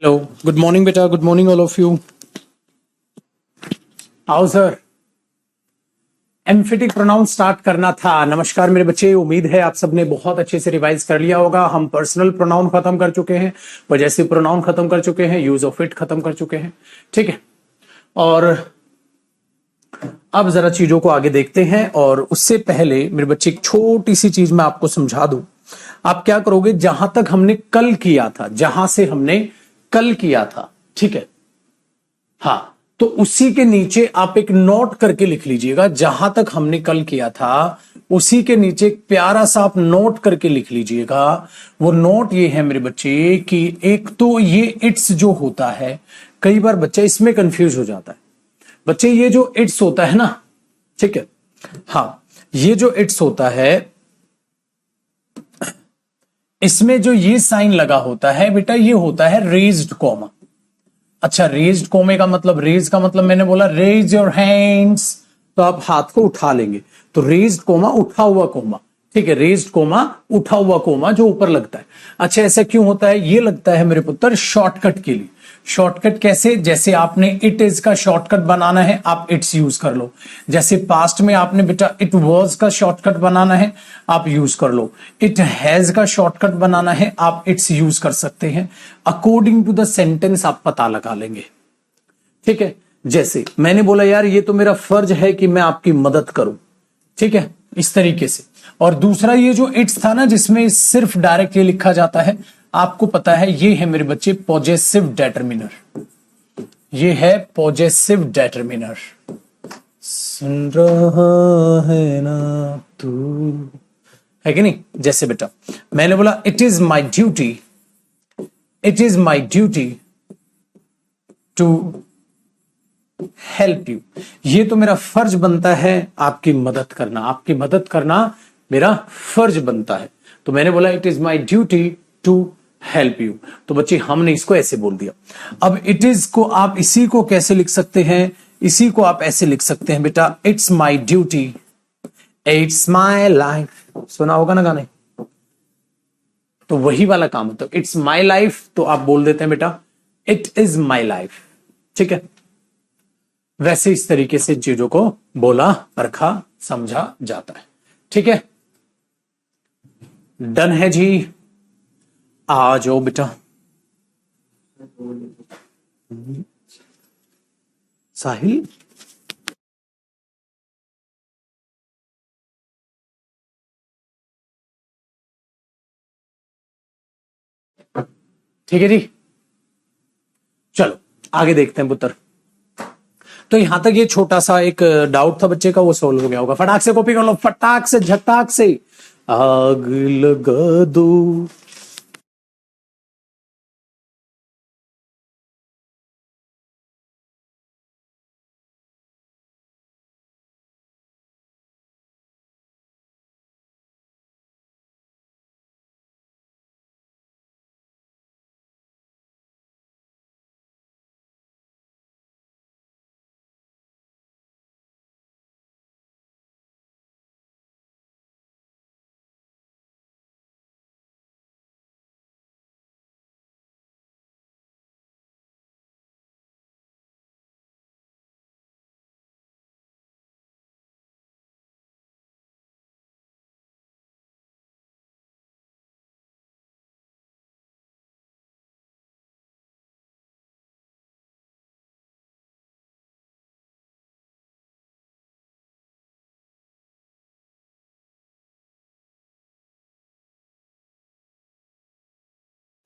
Hello, good morning बेटा, good morning all of you. आओ sir, emphatic pronoun start करना था। नमस्कार मेरे बच्चे, उम्मीद है आप सबने बहुत अच्छे से रिवाइज कर लिया होगा। हम पर्सनल प्रोनाउन खत्म कर चुके हैं, पजेसिव प्रोनाउन खत्म कर चुके हैं, यूज ऑफ इट खत्म कर चुके हैं। ठीक है, और अब जरा चीजों को आगे देखते हैं। और उससे पहले मेरे बच्चे एक छोटी सी चीज मैं आपको समझा दूं। आप क्या करोगे, जहां तक हमने कल किया था, जहां से हमने कल किया था, ठीक है, हाँ, तो उसी के नीचे आप एक नोट करके लिख लीजिएगा। जहां तक हमने कल किया था उसी के नीचे एक प्यारा सा आप नोट करके लिख लीजिएगा। वो नोट ये है मेरे बच्चे कि एक तो ये इट्स जो होता है, कई बार बच्चा इसमें कंफ्यूज हो जाता है। बच्चे ये जो इट्स होता है ना, ठीक है, हाँ, ये जो इट्स होता है, इसमें जो ये साइन लगा होता है बेटा, ये होता है रेज्ड कॉमा। अच्छा, रेज्ड कोमे का मतलब, रेज का मतलब मैंने बोला रेज योर हैंड्स, तो आप हाथ को उठा लेंगे। तो रेज्ड कोमा उठा हुआ कोमा, ठीक है, रेज्ड कोमा उठा हुआ कोमा जो ऊपर लगता है। अच्छा, ऐसा क्यों होता है? ये लगता है मेरे पुत्र शॉर्टकट के लिए। शॉर्टकट कैसे? जैसे आपने इट इज का शॉर्टकट बनाना है, आप इट्स यूज कर लो। जैसे पास्ट में आपने बेटा इट वॉज का शॉर्टकट बनाना है, आप यूज कर लो। इट हैज का शॉर्टकट बनाना है, आप इट्स यूज कर सकते हैं। अकॉर्डिंग टू द सेंटेंस आप पता लगा लेंगे। ठीक है, जैसे मैंने बोला यार ये तो मेरा फर्ज है कि मैं आपकी मदद करूं, ठीक है, इस तरीके से। और दूसरा ये जो इट्स था ना, जिसमें सिर्फ डायरेक्ट ये लिखा जाता है, आपको पता है ये है मेरे बच्चे पॉजेसिव डेटरमिनर। ये है पॉजेसिव डेटरमिनर। सुन रहा है ना तू, है कि नहीं? जैसे बेटा मैंने बोला it is my duty, it is my duty to help you. ये तो मेरा फर्ज बनता है आपकी मदद करना, आपकी मदद करना मेरा फर्ज बनता है। तो मैंने बोला it is my duty to help you. तो बच्चे हमने इसको ऐसे बोल दिया। अब इट इज को आप इसी को कैसे लिख सकते हैं? इसी को आप ऐसे लिख सकते हैं बेटा, it's my duty, it's my life. सुना होगा ना गाने, तो वही वाला काम होता है। इट्स माई लाइफ, तो आप बोल देते हैं बेटा इट इज माई लाइफ। ठीक है, वैसे इस तरीके से चीजों को बोला, परखा, समझा जाता है। ठीक है, डन है जी। आ जाओ बेटा। साहिल, ठीक है जी, चलो आगे देखते हैं पुत्र। तो यहां तक ये छोटा सा एक डाउट था बच्चे का, वो सॉल्व हो गया होगा। फटाक से कॉपी कर लो, फटाक से, झटाक से। आग लगा दो।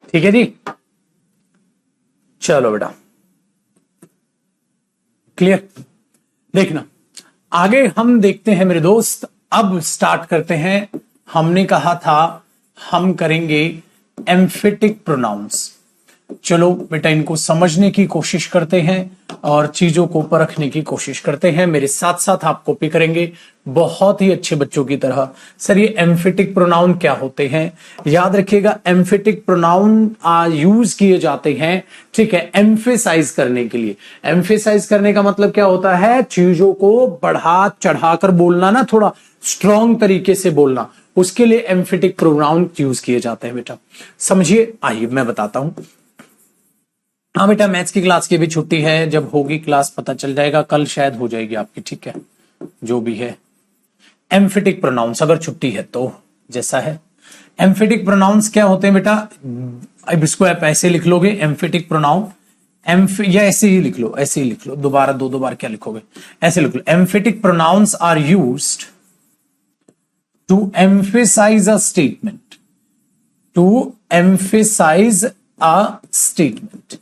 ठीक है जी, चलो बेटा, क्लियर। देखना आगे हम देखते हैं मेरे दोस्त। अब स्टार्ट करते हैं। हमने कहा था हम करेंगे एम्फेटिक प्रोनाउंस। चलो बेटा, इनको समझने की कोशिश करते हैं और चीजों को परखने की कोशिश करते हैं। मेरे साथ साथ आप कॉपी करेंगे बहुत ही अच्छे बच्चों की तरह। सर ये एम्फेटिक प्रोनाउन क्या होते हैं? याद रखिएगा, एम्फेटिक प्रोनाउन यूज किए जाते हैं, ठीक है, एम्फेसाइज करने के लिए। एम्फेसाइज करने का मतलब क्या होता है? चीजों को बढ़ा चढ़ाकर बोलना ना, थोड़ा स्ट्रॉन्ग तरीके से बोलना, उसके लिए एम्फेटिक प्रोनाउन यूज किए जाते हैं बेटा। समझिए, आइए मैं बताता हूं। हाँ बेटा, मैथ्स की क्लास की भी छुट्टी है, जब होगी क्लास पता चल जाएगा, कल शायद हो जाएगी आपकी, ठीक है, जो भी है। एम्फेटिक प्रोनाउंस अगर छुट्टी है तो जैसा है। एम्फेटिक प्रोनाउंस क्या होते हैं बेटा, अब इसको आप ऐसे लिख लोगे, एम्फेटिक प्रोनाउन, या ऐसे ही लिख लो, ऐसे ही लिख लो, दोबारा दो बार क्या लिखोगे, ऐसे लिख लो, emphatic pronouns are used to emphasize a statement, to emphasize a statement.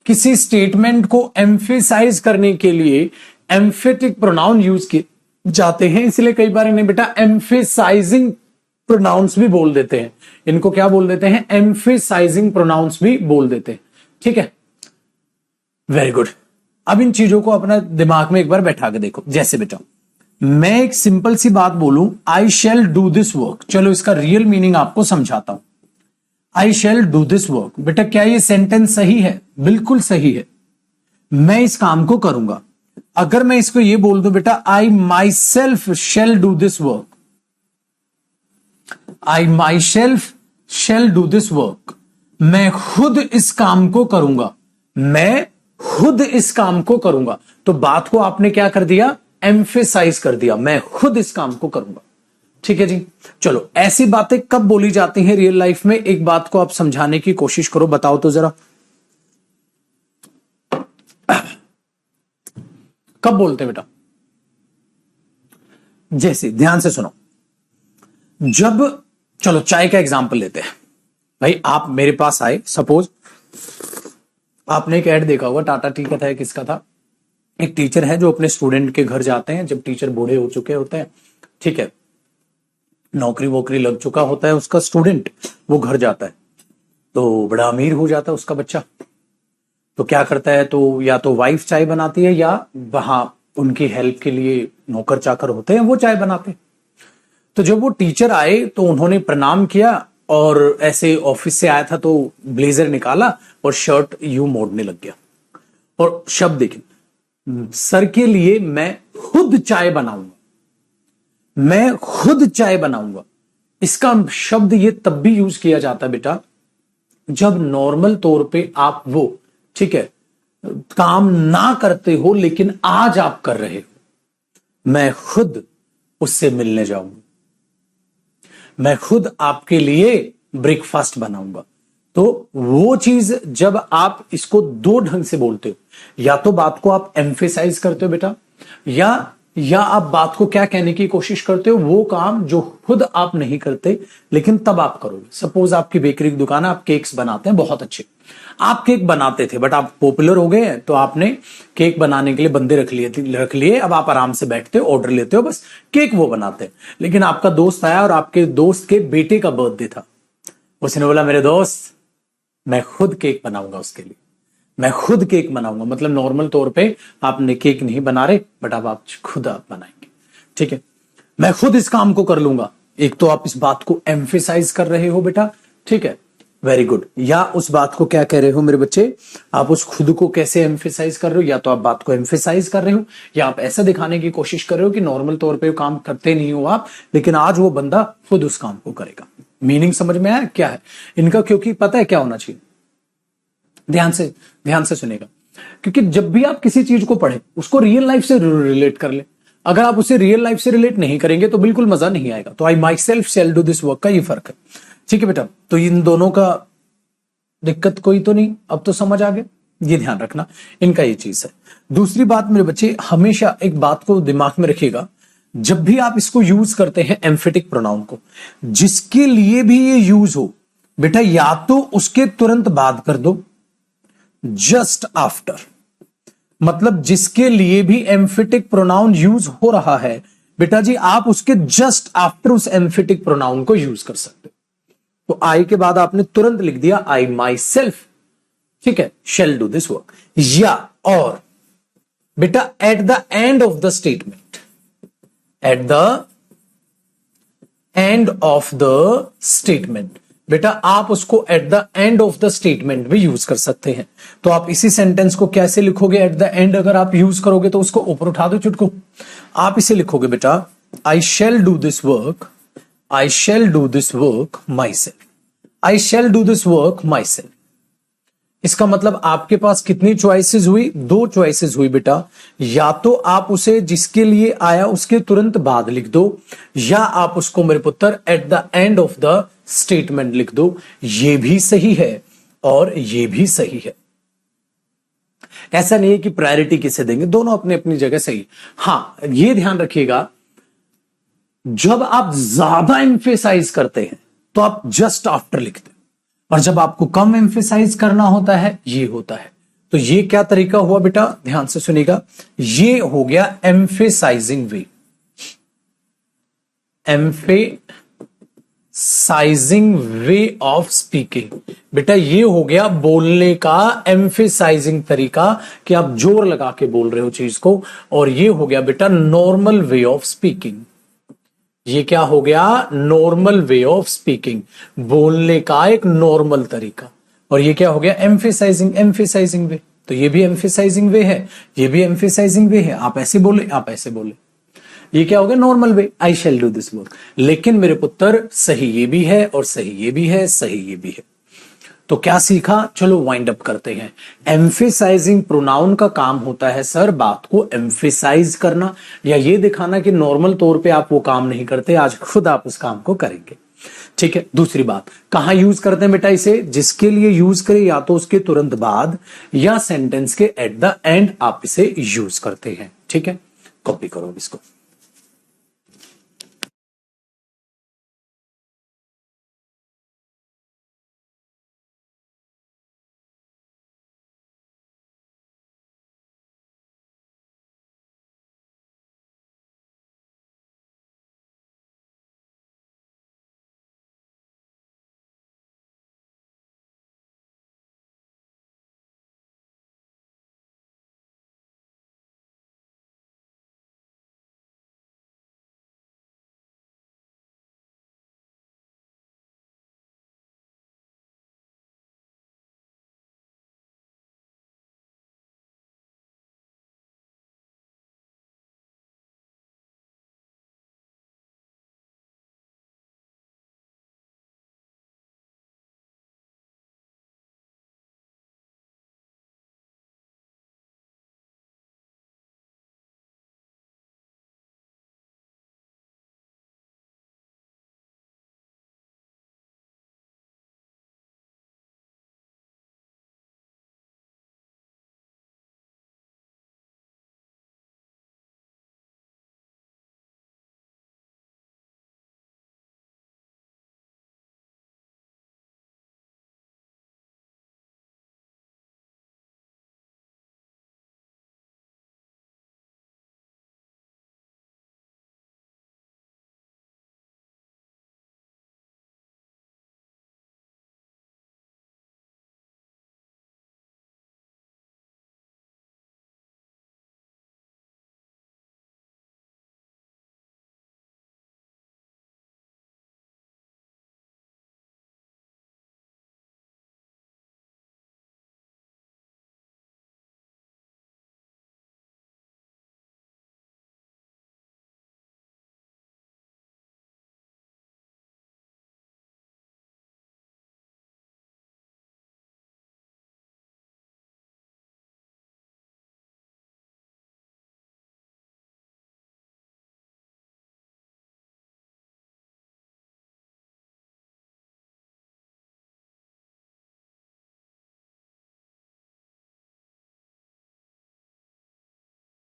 किसी स्टेटमेंट को एम्फेसाइज करने के लिए एम्फेटिक प्रोनाउन यूज किए जाते हैं, इसलिए कई बार इन्हें बेटा एम्फेसाइजिंग प्रोनाउंस भी बोल देते हैं। इनको क्या बोल देते हैं, एम्फेसाइजिंग प्रोनाउंस भी बोल देते हैं, ठीक है, वेरी गुड। अब इन चीजों को अपना दिमाग में एक बार बैठा के देखो। जैसे बेटा मैं एक सिंपल सी बात बोलूं, I shall do this work, चलो इसका रियल मीनिंग आपको समझाता हूं। I shall do this work, बेटा क्या ये सेंटेंस सही है? बिल्कुल सही है, मैं इस काम को करूंगा। अगर मैं इसको ये बोल दूं बेटा, I myself shall do this work, I myself shall do this work, मैं खुद इस काम को करूंगा, मैं खुद इस काम को करूंगा। तो बात को आपने क्या कर दिया, एम्फेसाइज कर दिया, मैं खुद इस काम को करूंगा, ठीक है जी। चलो ऐसी बातें कब बोली जाती हैं रियल लाइफ में, एक बात को आप समझाने की कोशिश करो, बताओ तो जरा, कब बोलते हैं बेटा? जैसे ध्यान से सुनो, जब, चलो चाय का एग्जांपल लेते हैं भाई, आप मेरे पास आए, सपोज आपने एक ऐड देखा होगा, टाटा टी का था, किसका था, एक टीचर है जो अपने स्टूडेंट के घर जाते हैं, जब टीचर बूढ़े हो चुके होते हैं, ठीक है, नौकरी वोकरी लग चुका होता है उसका स्टूडेंट, वो घर जाता है तो बड़ा अमीर हो जाता है उसका बच्चा, तो क्या करता है, तो या तो वाइफ चाय बनाती है या वहां उनकी हेल्प के लिए नौकर चाकर होते हैं वो चाय बनाते हैं। तो जब वो टीचर आए तो उन्होंने प्रणाम किया, और ऐसे ऑफिस से आया था तो ब्लेजर निकाला और शर्ट यूं मोड़ने लग गया, और शब्द देखिए, सर के लिए मैं खुद चाय बनाऊंगा, मैं खुद चाय बनाऊंगा। इसका शब्द ये तब भी यूज किया जाता है बेटा जब नॉर्मल तौर पे आप वो, ठीक है, काम ना करते हो लेकिन आज आप कर रहे हो, मैं खुद उससे मिलने जाऊंगा, मैं खुद आपके लिए ब्रेकफास्ट बनाऊंगा। तो वो चीज जब आप इसको दो ढंग से बोलते हो, या तो बात को आप एम्फेसाइज करते हो बेटा, या आप बात को क्या कहने की कोशिश करते हो, वो काम जो खुद आप नहीं करते लेकिन तब आप करोगे। सपोज आपकी बेकरी की दुकान है, आप केक्स बनाते हैं बहुत अच्छे, आप केक बनाते थे बट आप पॉपुलर हो गए हैं तो आपने केक बनाने के लिए बंदे रख लिए, अब आप आराम से बैठते हो, ऑर्डर लेते हो, बस केक वो बनाते हैं। लेकिन आपका दोस्त आया और आपके दोस्त के बेटे का बर्थडे था, उसने बोला मेरे दोस्त मैं खुद केक बनाऊंगा उसके लिए, मैं खुद केक बनाऊंगा, मतलब नॉर्मल तौर पे आपने केक नहीं बना रहे बट अब आप खुद आप बनाएंगे, ठीक है, मैं खुद इस काम को कर लूंगा। एक तो आप इस बात को एम्फेसाइज कर रहे हो बेटा, ठीक है, वेरी गुड। या उस बात को क्या कह रहे हो मेरे बच्चे, आप उस खुद को कैसे एम्फेसाइज कर रहे हो, या तो आप बात को एम्फेसाइज कर रहे हो, या आप ऐसा दिखाने की कोशिश कर रहे हो कि नॉर्मल तौर पे काम करते नहीं हो आप, लेकिन आज वो बंदा खुद उस काम को करेगा। मीनिंग समझ में आया क्या है इनका? क्योंकि पता है क्या होना चाहिए, ध्यान से सुनेगा, क्योंकि जब भी आप किसी चीज को पढ़े उसको रियल लाइफ से रिलेट कर ले। अगर आप उसे रियल लाइफ से रिलेट नहीं करेंगे तो बिल्कुल मजा नहीं आएगा। तो I myself shall do this work का ये फर्क है, ठीक है बेटा। तो इन दोनों का दिक्कत कोई तो नहीं, अब तो समझ आ गया, ये ध्यान रखना इनका ये चीज है। दूसरी बात मेरे बच्चे, हमेशा एक बात को दिमाग में रखिएगा, जब भी आप इसको यूज करते हैं एम्फेटिक प्रोनाउन को, जिसके लिए भी ये यूज हो बेटा, या तो उसके तुरंत बाद कर दो, जस्ट आफ्टर, मतलब जिसके लिए भी एम्फेटिक प्रोनाउन यूज हो रहा है बेटा जी, आप उसके जस्ट आफ्टर उस एम्फेटिक प्रोनाउन को यूज कर सकते हो। तो आई के बाद आपने तुरंत लिख दिया आई माई सेल्फ, ठीक है, शेल डू दिस वर्क। या और बेटा at the end of the statement, at the end of the statement बेटा, आप उसको at the end of the statement भी यूज कर सकते हैं। तो आप इसी सेंटेंस को कैसे लिखोगे? एट द एंड अगर आप यूज करोगे तो उसको ऊपर उठा दो चुटको, आप इसे लिखोगे बेटा I shell do this work, I shall do this work my self, I shall do this work my self. इसका मतलब आपके पास कितनी चॉइसेस हुई? 2 चॉइसेस हुई बेटा। या तो आप उसे जिसके लिए आया उसके तुरंत बाद लिख दो, या आप उसको मेरे पुत्र at the end of the statement लिख दो। ये भी सही है और ये भी सही है। ऐसा नहीं है कि प्रायोरिटी किसे देंगे, दोनों अपनी अपनी जगह सही। हां, ये ध्यान रखिएगा, जब आप ज्यादा एम्फेसाइज करते हैं तो आप जस्ट आफ्टर लिखते हैं, और जब आपको कम एम्फेसाइज करना होता है ये होता है। तो ये क्या तरीका हुआ बेटा? ध्यान से सुनिएगा, ये हो गया emphasizing way. Emphasizing way of speaking. बेटा ये हो गया बोलने का एम्फेसाइजिंग तरीका, कि आप जोर लगा के बोल रहे हो चीज को। और ये हो गया बेटा नॉर्मल वे ऑफ स्पीकिंग। ये क्या हो गया? नॉर्मल वे ऑफ स्पीकिंग, बोलने का एक नॉर्मल तरीका। और ये क्या हो गया? एम्फेसाइजिंग वे। तो ये भी एम्फेसाइजिंग वे है, ये भी एम्फेसाइजिंग वे है। आप ऐसे बोले, आप ऐसे बोले, ये क्या हो गया? Normal way. I shall do this work. लेकिन मेरे पुत्र सही ये भी है और सही ये भी है, सही ये भी है। तो क्या सीखा? चलो वाइंड अप करते हैं। एम्फेसाइजिंग प्रोनाउन का काम होता है सर बात को एम्फेसाइज करना, या ये दिखाना कि नॉर्मल तौर पे आप वो काम नहीं करते, आज खुद आप उस काम को करेंगे। ठीक है। दूसरी बात, कहां यूज करते हैं बेटा इसे? जिसके लिए यूज करें या तो उसके तुरंत बाद या सेंटेंस के एट द एंड आप इसे यूज करते हैं। ठीक है, कॉपी करो इसको।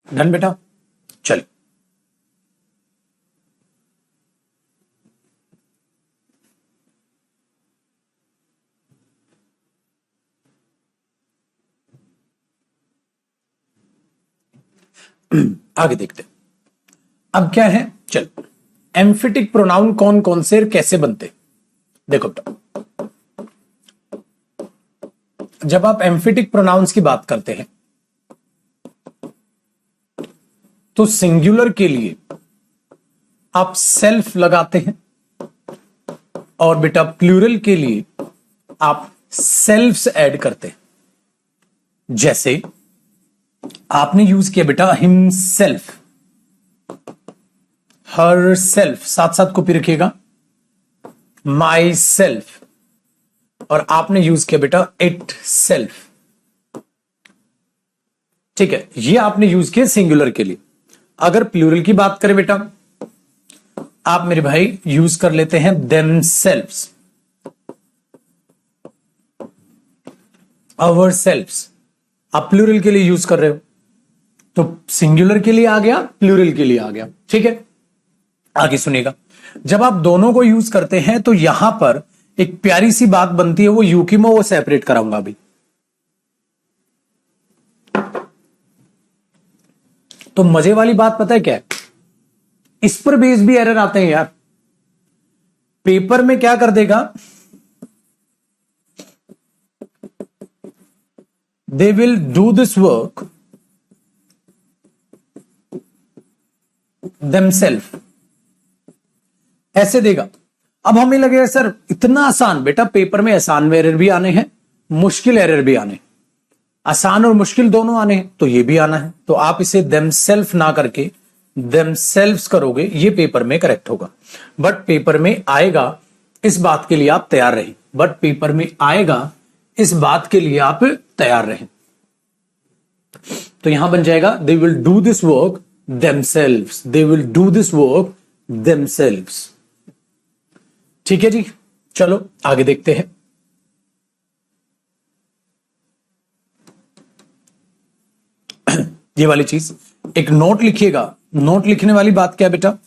डन बेटा, चलिए। आगे देखते हैं अब क्या है। चल, एम्फिटिक प्रोनाउन कौन कौन से कैसे बनते? देखो बेटा, जब आप एम्फिटिक प्रोनाउंस की बात करते हैं तो सिंगुलर के लिए आप सेल्फ लगाते हैं, और बेटा प्लूरल के लिए आप सेल्फ्स ऐड करते हैं। जैसे आपने यूज किया बेटा हिमसेल्फ, हर सेल्फ, साथ साथ कॉपी रखिएगा, माई सेल्फ, और आपने यूज किया बेटा इट सेल्फ। ठीक है, ये आपने यूज किया सिंगुलर के लिए। अगर प्लूरल की बात करें बेटा, आप मेरे भाई यूज कर लेते हैं देमसेल्व्स, अवरसेल्व्स। आप प्लूरल के लिए यूज कर रहे हो, तो सिंगुलर के लिए आ गया, प्लूरल के लिए आ गया। ठीक है, आगे सुनिएगा। जब आप दोनों को यूज करते हैं तो यहां पर एक प्यारी सी बात बनती है, वो यू की मैं वो सेपरेट कराऊंगा अभी। तो मजे वाली बात पता है क्या है, इस पर बेस भी एरर आते हैं यार। पेपर में क्या कर देगा, they will do this work themselves, ऐसे देगा। अब हमें लगेगा सर इतना आसान, बेटा पेपर में आसान एरर भी आने हैं, मुश्किल एरर भी आने, आसान और मुश्किल दोनों आने हैं, तो ये भी आना है। तो आप इसे देमसेल्फ ना करके देमसेल्व्स करोगे, ये पेपर में करेक्ट होगा। बट पेपर में आएगा, इस बात के लिए आप तैयार रहें। बट पेपर में आएगा, इस बात के लिए आप तैयार रहें। तो यहां बन जाएगा दे will do this work themselves, they will do this work themselves. ठीक है जी, चलो आगे देखते हैं। ये वाली चीज एक नोट लिखिएगा। नोट लिखने वाली बात क्या है बेटा,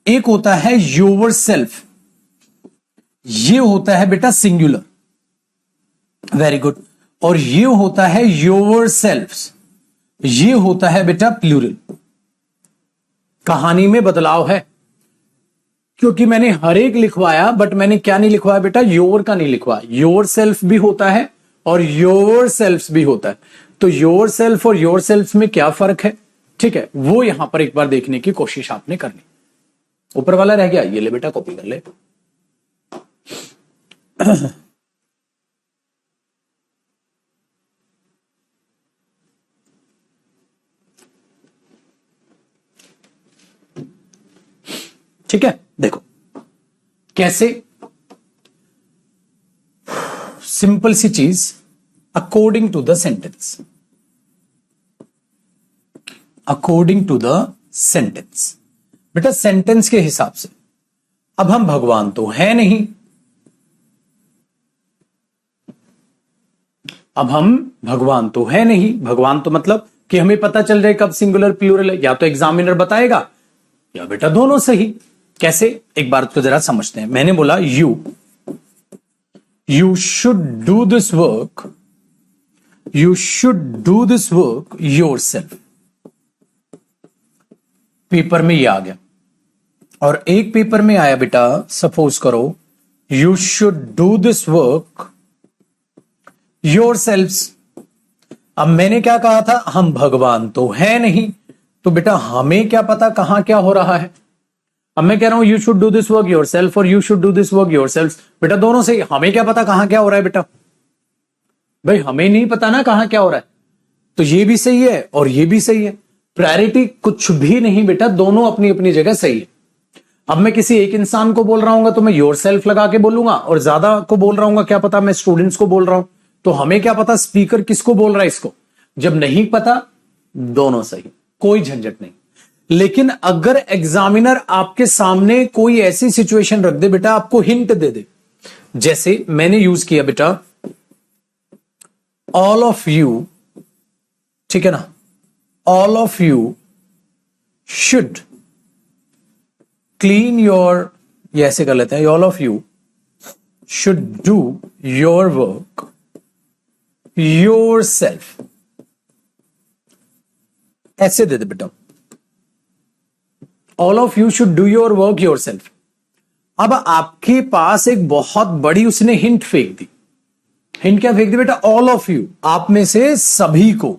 एक होता है योर सेल्फ, ये होता है बेटा सिंगुलर, वेरी गुड। और ये होता है योर सेल्फ्स, ये होता है बेटा प्लूरल। कहानी में बदलाव है, क्योंकि मैंने हर एक लिखवाया, बट मैंने क्या नहीं लिखवाया बेटा, योर का नहीं लिखवाया। योर सेल्फ भी होता है और योर सेल्फ्स भी होता है। तो योर सेल्फ और योर सेल्फ्स में क्या फर्क है, ठीक है, वो यहां पर एक बार देखने की कोशिश आपने करनी। ऊपर वाला रह गया, ये ले बेटा कॉपी कर ले। ठीक है, देखो कैसे, सिंपल सी चीज, according to the sentence, according to the sentence. बेटा सेंटेंस के हिसाब से, अब हम भगवान तो है नहीं, अब हम भगवान तो है नहीं। भगवान तो मतलब कि हमें पता चल जाए कब सिंगुलर प्लूरल है, या तो एग्जामिनर बताएगा या बेटा दोनों सही। कैसे, एक बार तो जरा समझते हैं। मैंने बोला you should do this work, you should do this work yourself. Paper में ये आ गया। और एक पेपर में आया बेटा, सपोज करो you should do this work yourselves. अब मैंने क्या कहा था, हम भगवान तो है नहीं, तो बेटा हमें क्या पता कहां क्या हो रहा है। अब मैं कह रहा हूं you should do this work yourself और you should do this work yourself, बेटा दोनों से हमें क्या पता कहां क्या हो रहा है। बेटा भाई हमें नहीं पता ना कहां क्या हो रहा है, तो ये भी सही है और ये भी सही है। प्रायोरिटी कुछ भी नहीं बेटा, दोनों अपनी अपनी जगह सही है। अब मैं किसी एक इंसान को बोल रहा हूं तो मैं योरसेल्फ लगा के बोलूंगा, और ज्यादा को बोल रहा हूं क्या पता मैं स्टूडेंट्स को बोल रहा हूं, तो हमें क्या पता स्पीकर किसको बोल रहा है इसको। जब नहीं पता, दोनों सही, कोई झंझट नहीं। लेकिन अगर एग्जामिनर आपके सामने कोई ऐसी सिचुएशन रख दे बेटा, आपको हिंट दे दे, जैसे मैंने यूज किया बेटा ऑल ऑफ यू, ठीक है ना, all of you should clean your, ये ऐसे कर लेते हैं, all of you should do your work your self, ऐसे दे दे बेटा, all of you should do your work your self. अब आपके पास एक बहुत बड़ी उसने हिंट फेंक दी। हिंट क्या फेंक दी बेटा, ऑल ऑफ यू, आप में से सभी को।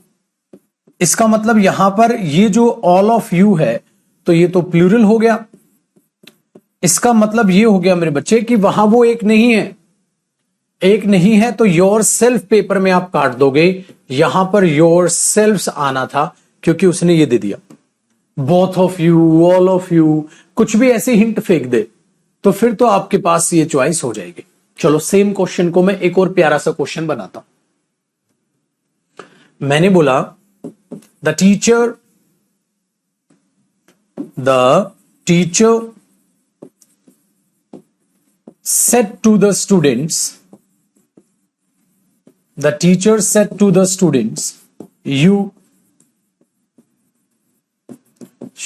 इसका मतलब यहां पर ये जो ऑल ऑफ यू है, तो ये तो प्लूरल हो गया। इसका मतलब ये हो गया मेरे बच्चे कि वहां वो एक नहीं है, एक नहीं है, तो योर सेल्फ पेपर में आप काट दोगे। यहां पर योर सेल्फ आना था, क्योंकि उसने ये दे दिया both of you, all of you, कुछ भी ऐसे हिंट फेंक दे, तो फिर तो आपके पास ये चॉइस हो जाएगी। चलो सेम क्वेश्चन को मैं एक और प्यारा सा क्वेश्चन बनाता हूं। मैंने बोला the teacher said to the students, the teacher said to the students, you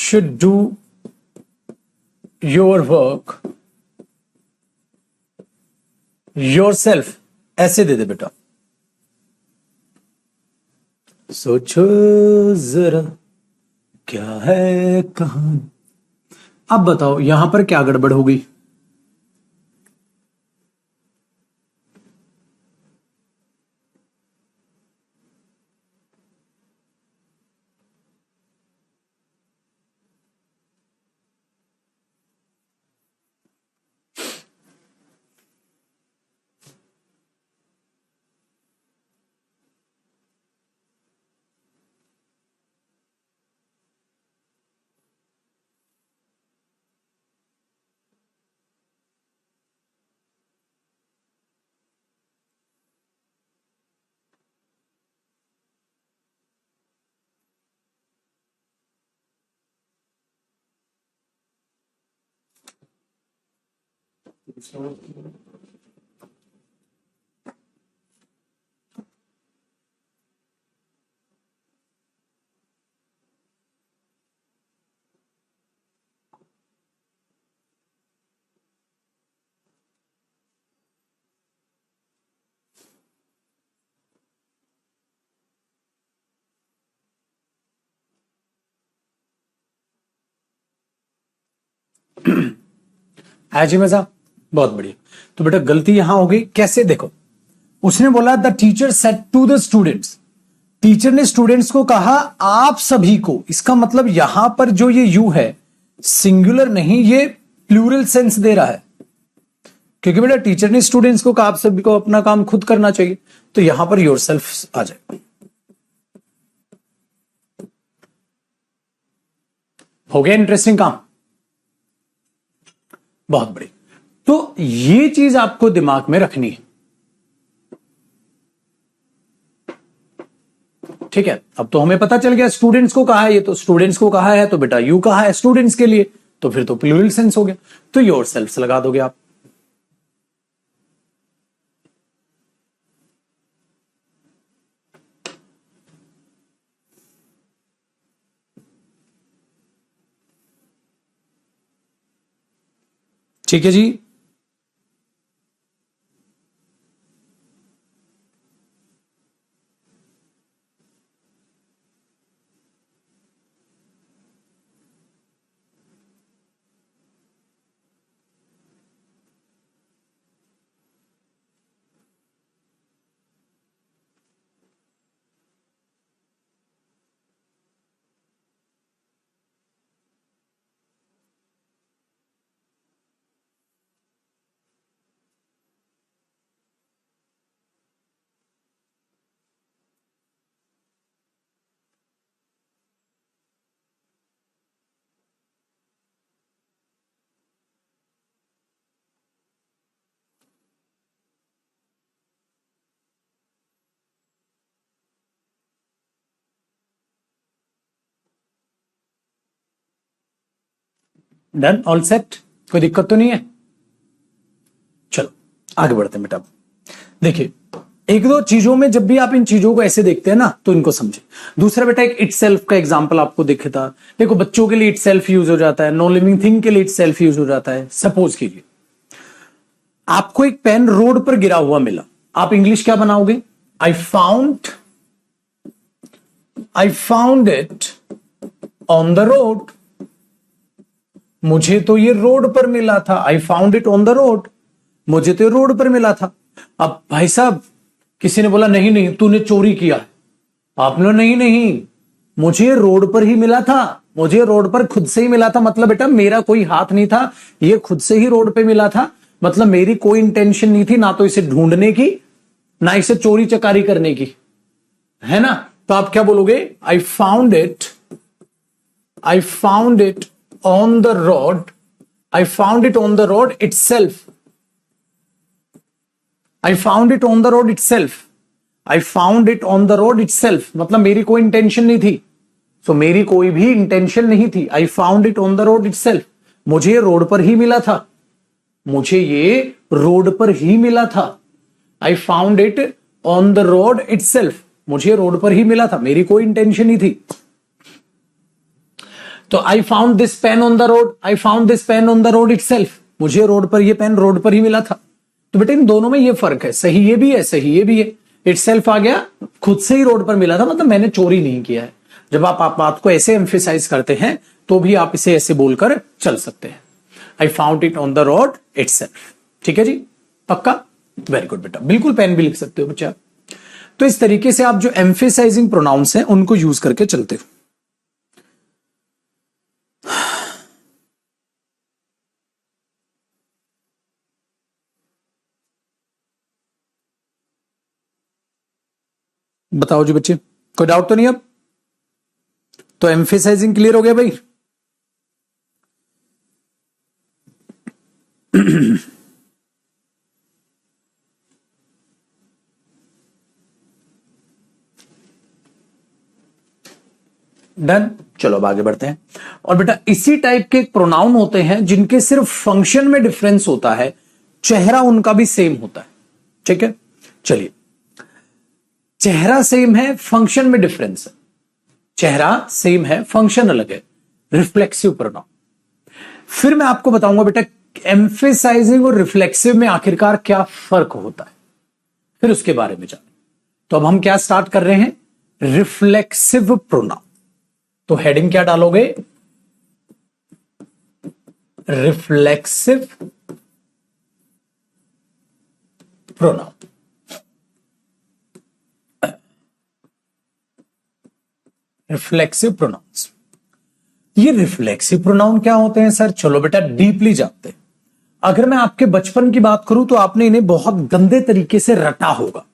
should do your work yourself. ऐसे दे दे बेटा, सोचो जरा क्या है कहानी। अब बताओ यहां पर क्या गड़बड़ हो गई? जी मजा, बहुत बढ़िया। तो बेटा गलती यहां हो गई, कैसे? देखो, उसने बोला the teacher said to the students, teacher ने स्टूडेंट्स को कहा आप सभी को। इसका मतलब यहां पर जो ये यू है सिंगुलर नहीं, ये प्लूरल सेंस दे रहा है, क्योंकि बेटा टीचर ने स्टूडेंट्स को कहा आप सभी को अपना काम खुद करना चाहिए, तो यहां पर योरसेल्फ आ जाए। हो गया इंटरेस्टिंग काम, बहुत बड़ी। तो ये चीज आपको दिमाग में रखनी है, ठीक है? अब तो हमें पता चल गया स्टूडेंट्स को कहा है, ये तो स्टूडेंट्स को कहा है, तो बेटा यू कहा है स्टूडेंट्स के लिए, तो फिर तो प्लूरल सेंस हो गया, तो योरसेल्फ लगा दोगे आप। ठीक है जी, डन, ऑल सेट, कोई दिक्कत तो नहीं है? चलो आगे बढ़ते हैं बेटा। देखिए, एक दो चीजों में जब भी आप इन चीजों को ऐसे देखते हैं ना, तो इनको समझे। दूसरा बेटा, एक इटसेल्फ का एग्जांपल आपको दिखे था। देखो, बच्चों के लिए इटसेल्फ यूज हो जाता है, नॉन लिविंग थिंग के लिए इटसेल्फ यूज हो जाता है। सपोज कीजिए आपको एक पेन रोड पर गिरा हुआ मिला, आप इंग्लिश क्या बनाओगे? I found it on the road. मुझे तो ये रोड पर मिला था, I found it on the road, मुझे तो रोड पर मिला था। अब भाई साहब, किसी ने बोला नहीं नहीं तूने चोरी किया, आपने नहीं नहीं मुझे रोड पर ही मिला था, मुझे रोड पर खुद से ही मिला था। मतलब बेटा मेरा कोई हाथ नहीं था, ये खुद से ही रोड पे मिला था, मतलब मेरी कोई इंटेंशन नहीं थी, ना तो इसे ढूंढने की, ना इसे चोरी चकारी करने की, है ना? तो आप क्या बोलोगे? I found it on the road, I found it on the road itself. I found it on the road itself, I found it on the road itself मतलब मेरी कोई इंटेंशन नहीं थी, सो मेरी कोई भी इंटेंशन नहीं थी। I found it on the road itself, मुझे ये रोड पर ही मिला था, मुझे ये रोड पर ही मिला था। I found it on the road itself, मुझे रोड पर ही मिला था, मेरी कोई इंटेंशन नहीं थी। तो I found this pain on the road, I found this pain on the road itself, मुझे रोड पर ये पेन रोड पर ही मिला था। तो बेटा इन दोनों में ये फर्क है, सही ये भी है, सही ये भी है। इटसेल्फ आ गया, खुद से ही रोड पर मिला था, मतलब मैंने चोरी नहीं किया है। जब आप बात को ऐसे एम्फेसाइज करते हैं तो भी आप इसे ऐसे बोलकर चल सकते हैं, I found it on the road itself. ठीक है जी, पक्का, वेरी गुड बेटा, बिल्कुल पेन भी लिख सकते हो बच्चा। तो इस तरीके से आप जो एम्फेसाइजिंग प्रोनाउंस हैं उनको यूज करके चलते हो। बताओ जी बच्चे, कोई डाउट तो नहीं अब? तो एम्फेसाइजिंग क्लियर हो गया भाई? डन, चलो अब आगे बढ़ते हैं। और बेटा इसी टाइप के प्रोनाउन होते हैं जिनके सिर्फ फंक्शन में डिफरेंस होता है, चेहरा उनका भी सेम होता है। ठीक है, चलिए, चेहरा सेम है, फंक्शन में डिफरेंस है। चेहरा सेम है, फंक्शन अलग है, रिफ्लेक्सिव प्रोनाउन। फिर मैं आपको बताऊंगा बेटा एम्फेसाइजिंग और रिफ्लेक्सिव में आखिरकार क्या फर्क होता है, फिर उसके बारे में जाने। तो अब हम क्या स्टार्ट कर रहे हैं, रिफ्लेक्सिव प्रोनाउन। तो हेडिंग क्या डालोगे, रिफ्लेक्सिव प्रोनाउन। रिफ्लेक्सिव प्रोनाउंस, ये रिफ्लेक्सिव प्रोनाउन क्या होते हैं सर? चलो बेटा डीपली जानते हैं। अगर मैं आपके बचपन की बात करूं तो आपने इन्हें बहुत गंदे तरीके से रटा होगा,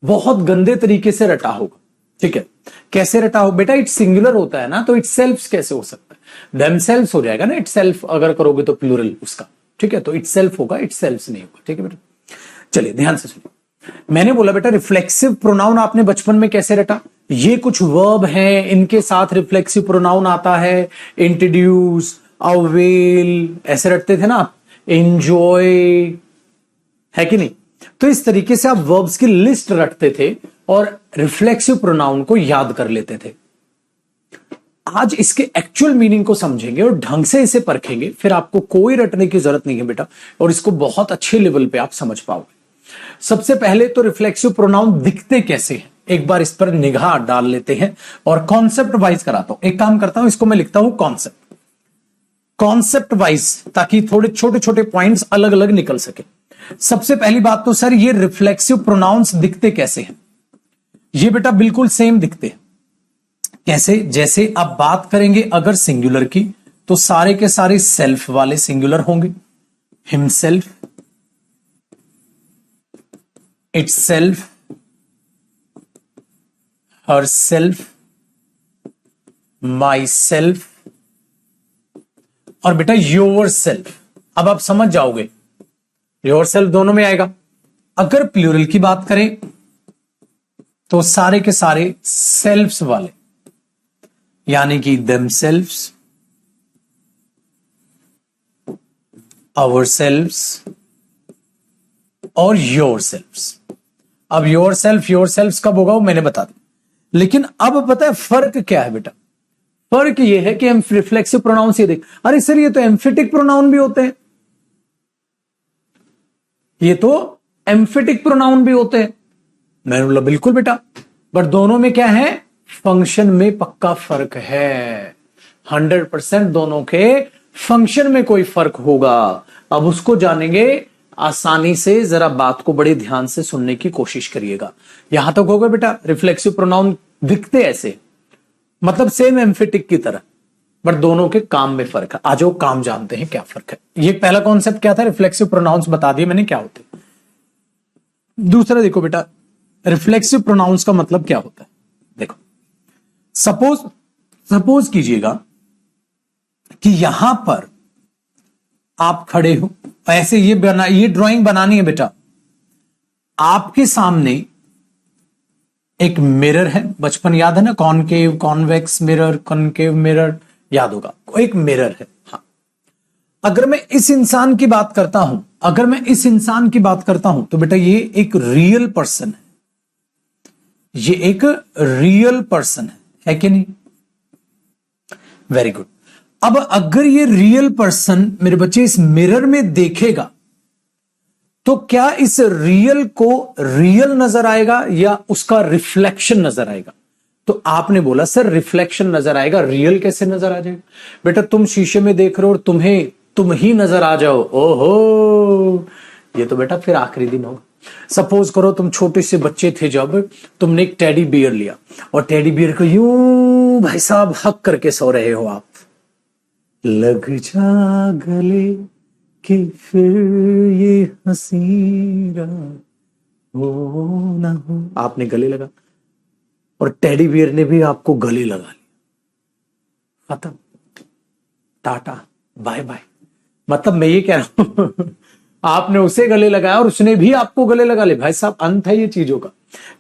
बहुत गंदे तरीके से रटा होगा। ठीक है, कैसे रटा हो बेटा? इट सिंगुलर होता है ना, तो इट सेल्फ कैसे हो सकता है? देमसेल्व्स हो जाएगा ना, इट सेल्फ अगर करोगे तो प्लूरल उसका। ठीक है, तो इट सेल्फ होगा, इट सेल्फ नहीं होगा। ठीक है बेटा, चलिए ध्यान से सुनिए। मैंने बोला बेटा रिफ्लेक्सिव प्रोनाउन आपने बचपन में कैसे रटा? ये कुछ वर्ब हैं, इनके साथ रिफ्लेक्सिव प्रोनाउन आता है, इंट्रोड्यूस, अवेल, ऐसे रटते थे ना आप, एंजॉय, है कि नहीं? तो इस तरीके से आप वर्ब्स की लिस्ट रटते थे और रिफ्लेक्सिव प्रोनाउन को याद कर लेते थे। आज इसके एक्चुअल मीनिंग को समझेंगे और ढंग से इसे परखेंगे, फिर आपको कोई रटने की जरूरत नहीं है बेटा, और इसको बहुत अच्छे लेवल पे आप समझ पाओगे। सबसे पहले तो रिफ्लेक्सिव प्रोनाउन दिखते कैसे हैं, एक बार इस पर निगाह डाल लेते हैं और कॉन्सेप्ट वाइज कराता हूं। एक काम करता हूं, इसको मैं लिखता हूं कॉन्सेप्ट वाइज, ताकि थोड़े छोटे छोटे पॉइंट्स अलग अलग निकल सके। सबसे पहली बात तो सर ये रिफ्लेक्सिव प्रोनाउंस दिखते कैसे हैं? ये बेटा बिल्कुल सेम दिखते हैं। कैसे? जैसे आप बात करेंगे अगर सिंगुलर की, तो सारे के सारे सेल्फ वाले सिंगुलर होंगे, himself, itself, herself, my self, और बेटा योर सेल्फ। अब आप समझ जाओगे, योर सेल्फ दोनों में आएगा। अगर प्लूरल की बात करें तो सारे के सारे सेल्फ्स वाले, यानी कि देमसेल्व्स, आवरसेल्व्स और योरसेल्व्स। अब योरसेल्फ कब होगा वो मैंने बता दिया, लेकिन अब पता है फर्क क्या है बेटा? फर्क ये है कि हम रिफ्लेक्सिव प्रोनाउन से देख, अरे सर ये तो एम्फेटिक प्रोनाउन भी होते हैं, ये तो एम्फेटिक प्रोनाउन भी होते हैं। मैंने बोला बिल्कुल बेटा, बट दोनों में क्या है? फंक्शन में पक्का फर्क है। 100% दोनों के फंक्शन में कोई फर्क होगा। अब उसको जानेंगे आसानी से, जरा बात को बड़े ध्यान से सुनने की कोशिश करिएगा। यहां तक होगा बेटा, रिफ्लेक्सिव प्रोनाउन दिखते ऐसे, मतलब सेम एम्फेटिक की तरह, बट दोनों के काम में फर्क है। आज वो काम जानते हैं क्या फर्क है। ये पहला कॉन्सेप्ट क्या था? रिफ्लेक्सिव प्रोनाउंस बता दिए मैंने क्या होते। दूसरा देखो बेटा, रिफ्लेक्सिव प्रोनाउंस का मतलब क्या होता है। देखो सपोज कीजिएगा कि यहां पर आप खड़े हो, ऐसे ये ड्राइंग बनानी है बेटा, आपके सामने एक मिरर है, बचपन याद है ना, concave convex mirror, concave mirror याद होगा, एक मिरर है। हाँ, अगर मैं इस इंसान की बात करता हूं, अगर मैं इस इंसान की बात करता हूं तो बेटा ये एक रियल पर्सन है, ये एक रियल पर्सन है कि नहीं? Very good. अब अगर ये रियल पर्सन मेरे बच्चे इस मिरर में देखेगा तो क्या इस रियल को रियल नजर आएगा या उसका रिफ्लेक्शन नजर आएगा? तो आपने बोला सर रिफ्लेक्शन नजर आएगा, रियल कैसे नजर आ जाएगा? बेटा तुम शीशे में देख रहे हो और तुम्हें तुम ही नजर आ जाओ, ओहो, ये तो बेटा फिर आखिरी दिन होगा। सपोज करो तुम छोटे से बच्चे थे, जब तुमने एक टेडी बियर लिया और टेडी बियर को यूं भाई साहब हक करके सो रहे हो आप, लग जा गले कि फिर ये हंसी रात हो ना हो, आपने गले लगा और टेडी बियर ने भी आपको गले लगा लिया, खत्म, टाटा बाय बाय। मतलब मैं ये कह रहा हूं आपने उसे गले लगाया और उसने भी आपको गले लगा ले, भाई साहब अंत है ये चीजों का,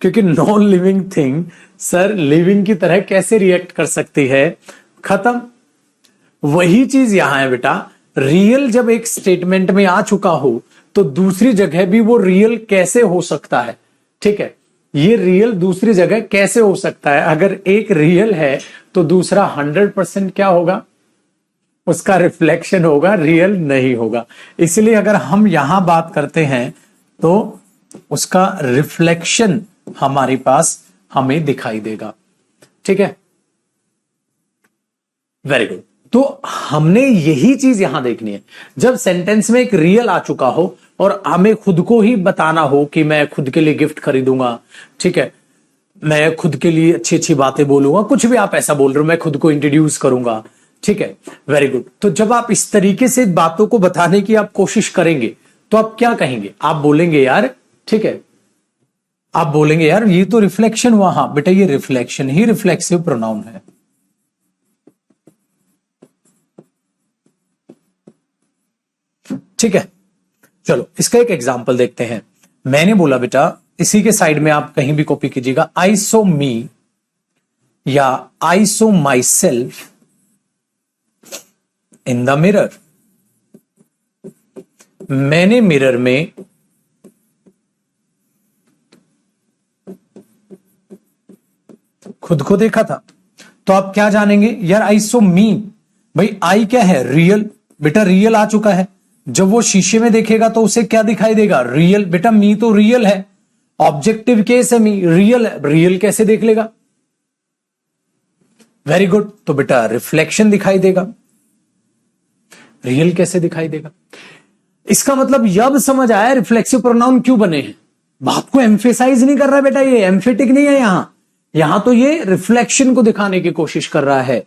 क्योंकि non living thing sir living की तरह कैसे रिएक्ट कर सकती है? खत्म। वही चीज यहां है बेटा, रियल जब एक स्टेटमेंट में आ चुका हो तो दूसरी जगह भी वो रियल कैसे हो सकता है? ठीक है, ये रियल दूसरी जगह कैसे हो सकता है? अगर एक रियल है तो दूसरा 100% क्या होगा? उसका रिफ्लेक्शन होगा, रियल नहीं होगा। इसलिए अगर हम यहां बात करते हैं तो उसका रिफ्लेक्शन हमारे पास हमें दिखाई देगा। ठीक है, वेरी गुड। तो हमने यही चीज यहां देखनी है, जब सेंटेंस में एक रियल आ चुका हो और हमें खुद को ही बताना हो कि मैं खुद के लिए गिफ्ट खरीदूंगा, ठीक है, मैं खुद के लिए अच्छी अच्छी बातें बोलूंगा, कुछ भी आप ऐसा बोल रहे हो, मैं खुद को इंट्रोड्यूस करूंगा, ठीक है, वेरी गुड। तो जब आप इस तरीके से बातों को बताने की आप कोशिश करेंगे तो आप क्या कहेंगे? आप बोलेंगे यार, ठीक है, आप बोलेंगे यार ये तो रिफ्लेक्शन हुआ। हाँ बेटा, ये रिफ्लेक्शन ही रिफ्लेक्सिव प्रोनाउन है। ठीक है, चलो इसका एक एग्जाम्पल देखते हैं। मैंने बोला बेटा, इसी के साइड में आप कहीं भी कॉपी कीजिएगा, आई सो मी या I saw myself in the mirror. मैंने मिरर में खुद को देखा था। तो आप क्या जानेंगे यार? आई सो मी, भाई आई क्या है? रियल। बेटा रियल आ चुका है, जब वो शीशे में देखेगा तो उसे क्या दिखाई देगा? रियल। बेटा मी तो रियल है, ऑब्जेक्टिव केस है, मी रियल है, रियल कैसे देख लेगा? Very good. तो बेटा रिफ्लेक्शन दिखाई देगा, रियल कैसे दिखाई देगा? इसका मतलब अब समझ आया रिफ्लेक्सिव प्रोनाउन क्यों बने हैं। बात को एम्फेसाइज नहीं कर रहा बेटा, ये एम्फेटिक नहीं है यहां, यहां तो ये रिफ्लेक्शन को दिखाने की कोशिश कर रहा है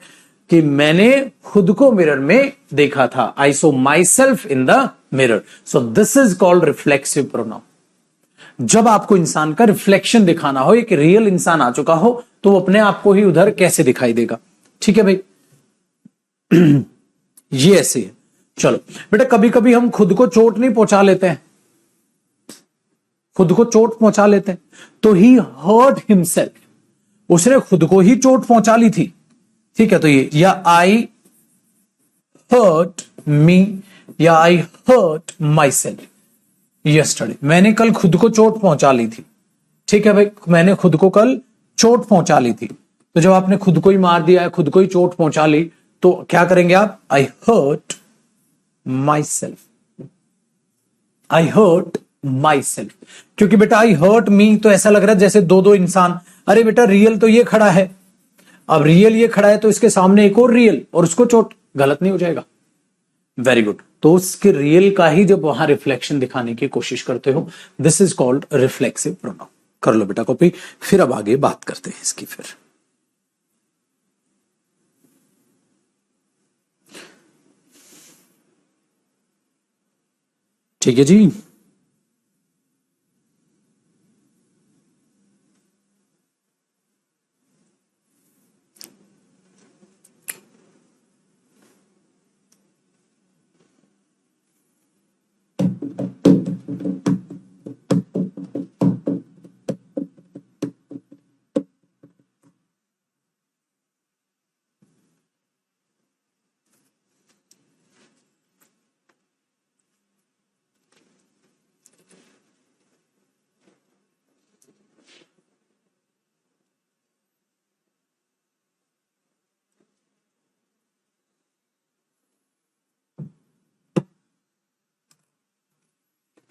कि मैंने खुद को मिरर में देखा था, I saw myself in the mirror. So this is called reflexive pronoun. जब आपको इंसान का रिफ्लेक्शन दिखाना हो, एक रियल इंसान आ चुका हो, तो वो अपने आप को ही उधर कैसे दिखाई देगा? ठीक है भाई, ये ऐसे है। चलो बेटा, कभी कभी हम खुद को चोट नहीं पहुंचा लेते हैं, खुद को चोट पहुंचा लेते हैं, तो ही हर्ट हिमसेल्फ, उसने खुद को ही चोट पहुंचा ली थी। ठीक है, तो ये या आई हर्ट मी या आई हर्ट माई सेल्फ यस्टरडे, मैंने कल खुद को चोट पहुंचा ली थी। ठीक है भाई, मैंने खुद को कल चोट पहुंचा ली थी। तो जब आपने खुद को ही मार दिया है, खुद को ही चोट पहुंचा ली, तो क्या करेंगे आप? I hurt myself, I hurt myself. क्योंकि बेटा आई हर्ट मी तो ऐसा लग रहा है जैसे दो दो इंसान, अरे बेटा रियल तो ये खड़ा है, अब रियल ये खड़ा है तो इसके सामने एक और रियल और उसको चोट, गलत नहीं हो जाएगा? Very good. तो उसके रियल का ही जब वहां रिफ्लेक्शन दिखाने की कोशिश करते हो, this is called reflexive pronoun. कर लो बेटा कॉपी, फिर अब आगे बात करते हैं इसकी। फिर ठीक है जी,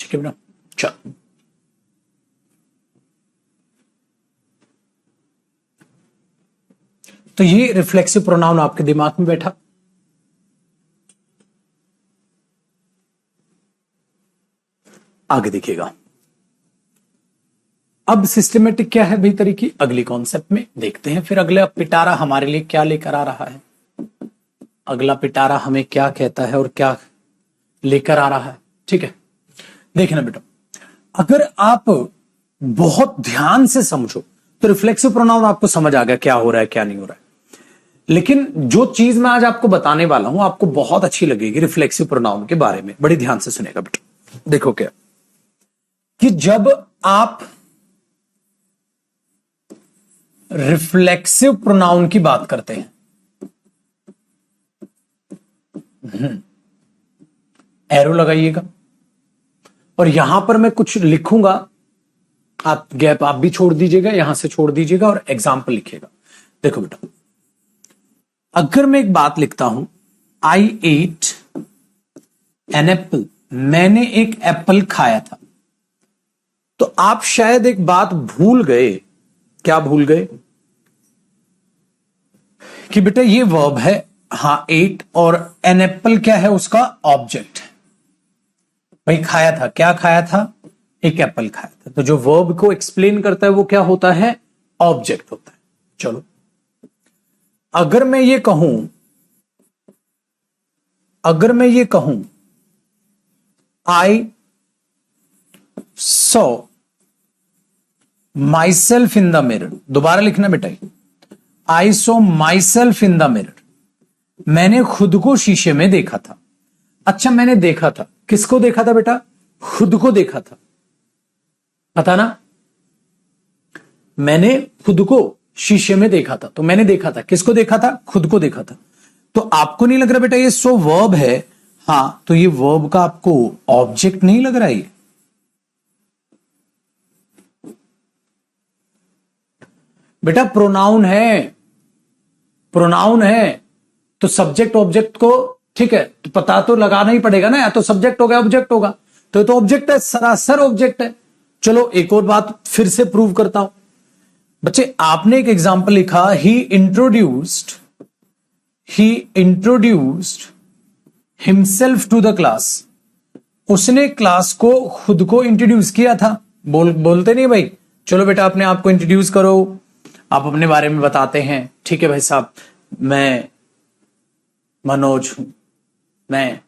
ठीक है बेटा, चलो तो ये रिफ्लेक्सिव प्रोनाउन आपके दिमाग में बैठा। आगे देखिएगा, अब सिस्टमेटिक क्या है भाई तरीके, अगली कॉन्सेप्ट में देखते हैं। फिर अगला पिटारा हमारे लिए क्या लेकर आ रहा है, अगला पिटारा हमें क्या कहता है और क्या लेकर आ रहा है। ठीक है, देखना बेटा, अगर आप बहुत ध्यान से समझो तो रिफ्लेक्सिव प्रोनाउन आपको समझ आ गया क्या हो रहा है क्या नहीं हो रहा है। लेकिन जो चीज मैं आज आपको बताने वाला हूं आपको बहुत अच्छी लगेगी रिफ्लेक्सिव प्रोनाउन के बारे में, बड़ी ध्यान से सुनेगा बेटा। देखो क्या कि जब आप रिफ्लेक्सिव प्रोनाउन की बात करते हैं, एरो लगाइएगा और यहां पर मैं कुछ लिखूंगा, आप गैप आप भी छोड़ दीजिएगा, यहां से छोड़ दीजिएगा और एग्जाम्पल लिखिएगा। देखो बेटा, अगर मैं एक बात लिखता हूं, आई एट एन एप्पल, मैंने एक एप्पल खाया था, तो आप शायद एक बात भूल गए। क्या भूल गए कि बेटा ये वर्ब है, हां एट, और एन एप्पल क्या है, उसका ऑब्जेक्ट है। भाई खाया था, क्या खाया था, एक एप्पल खाया था, तो जो वर्ब को एक्सप्लेन करता है वो क्या होता है, ऑब्जेक्ट होता है। चलो अगर मैं ये कहूं I saw my self in the mirror, दोबारा लिखना बेटा, I saw my self in the mirror, मैंने खुद को शीशे में देखा था। अच्छा मैंने देखा था, किसको देखा था बेटा, खुद को देखा था, पता ना, मैंने खुद को शीशे में देखा था, तो मैंने देखा था, किसको देखा था, खुद को देखा था। तो आपको नहीं लग रहा बेटा ये सो वर्ब है, हां तो ये वर्ब का आपको ऑब्जेक्ट नहीं लग रहा है, बेटा प्रोनाउन है, प्रोनाउन है तो सब्जेक्ट ऑब्जेक्ट को, ठीक है, तो पता तो लगाना ही पड़ेगा ना, या तो सब्जेक्ट होगा ऑब्जेक्ट होगा, तो ये तो ऑब्जेक्ट है, सरासर ऑब्जेक्ट है। चलो एक और बात फिर से प्रूव करता हूं बच्चे, आपने एक एग्जांपल लिखा, he introduced himself to the class, उसने क्लास को खुद को इंट्रोड्यूस किया था। बोलते नहीं भाई, चलो बेटा अपने आप को इंट्रोड्यूस करो, आप अपने बारे में बताते हैं। ठीक है भाई साहब, मैं मनोज हूं, मैं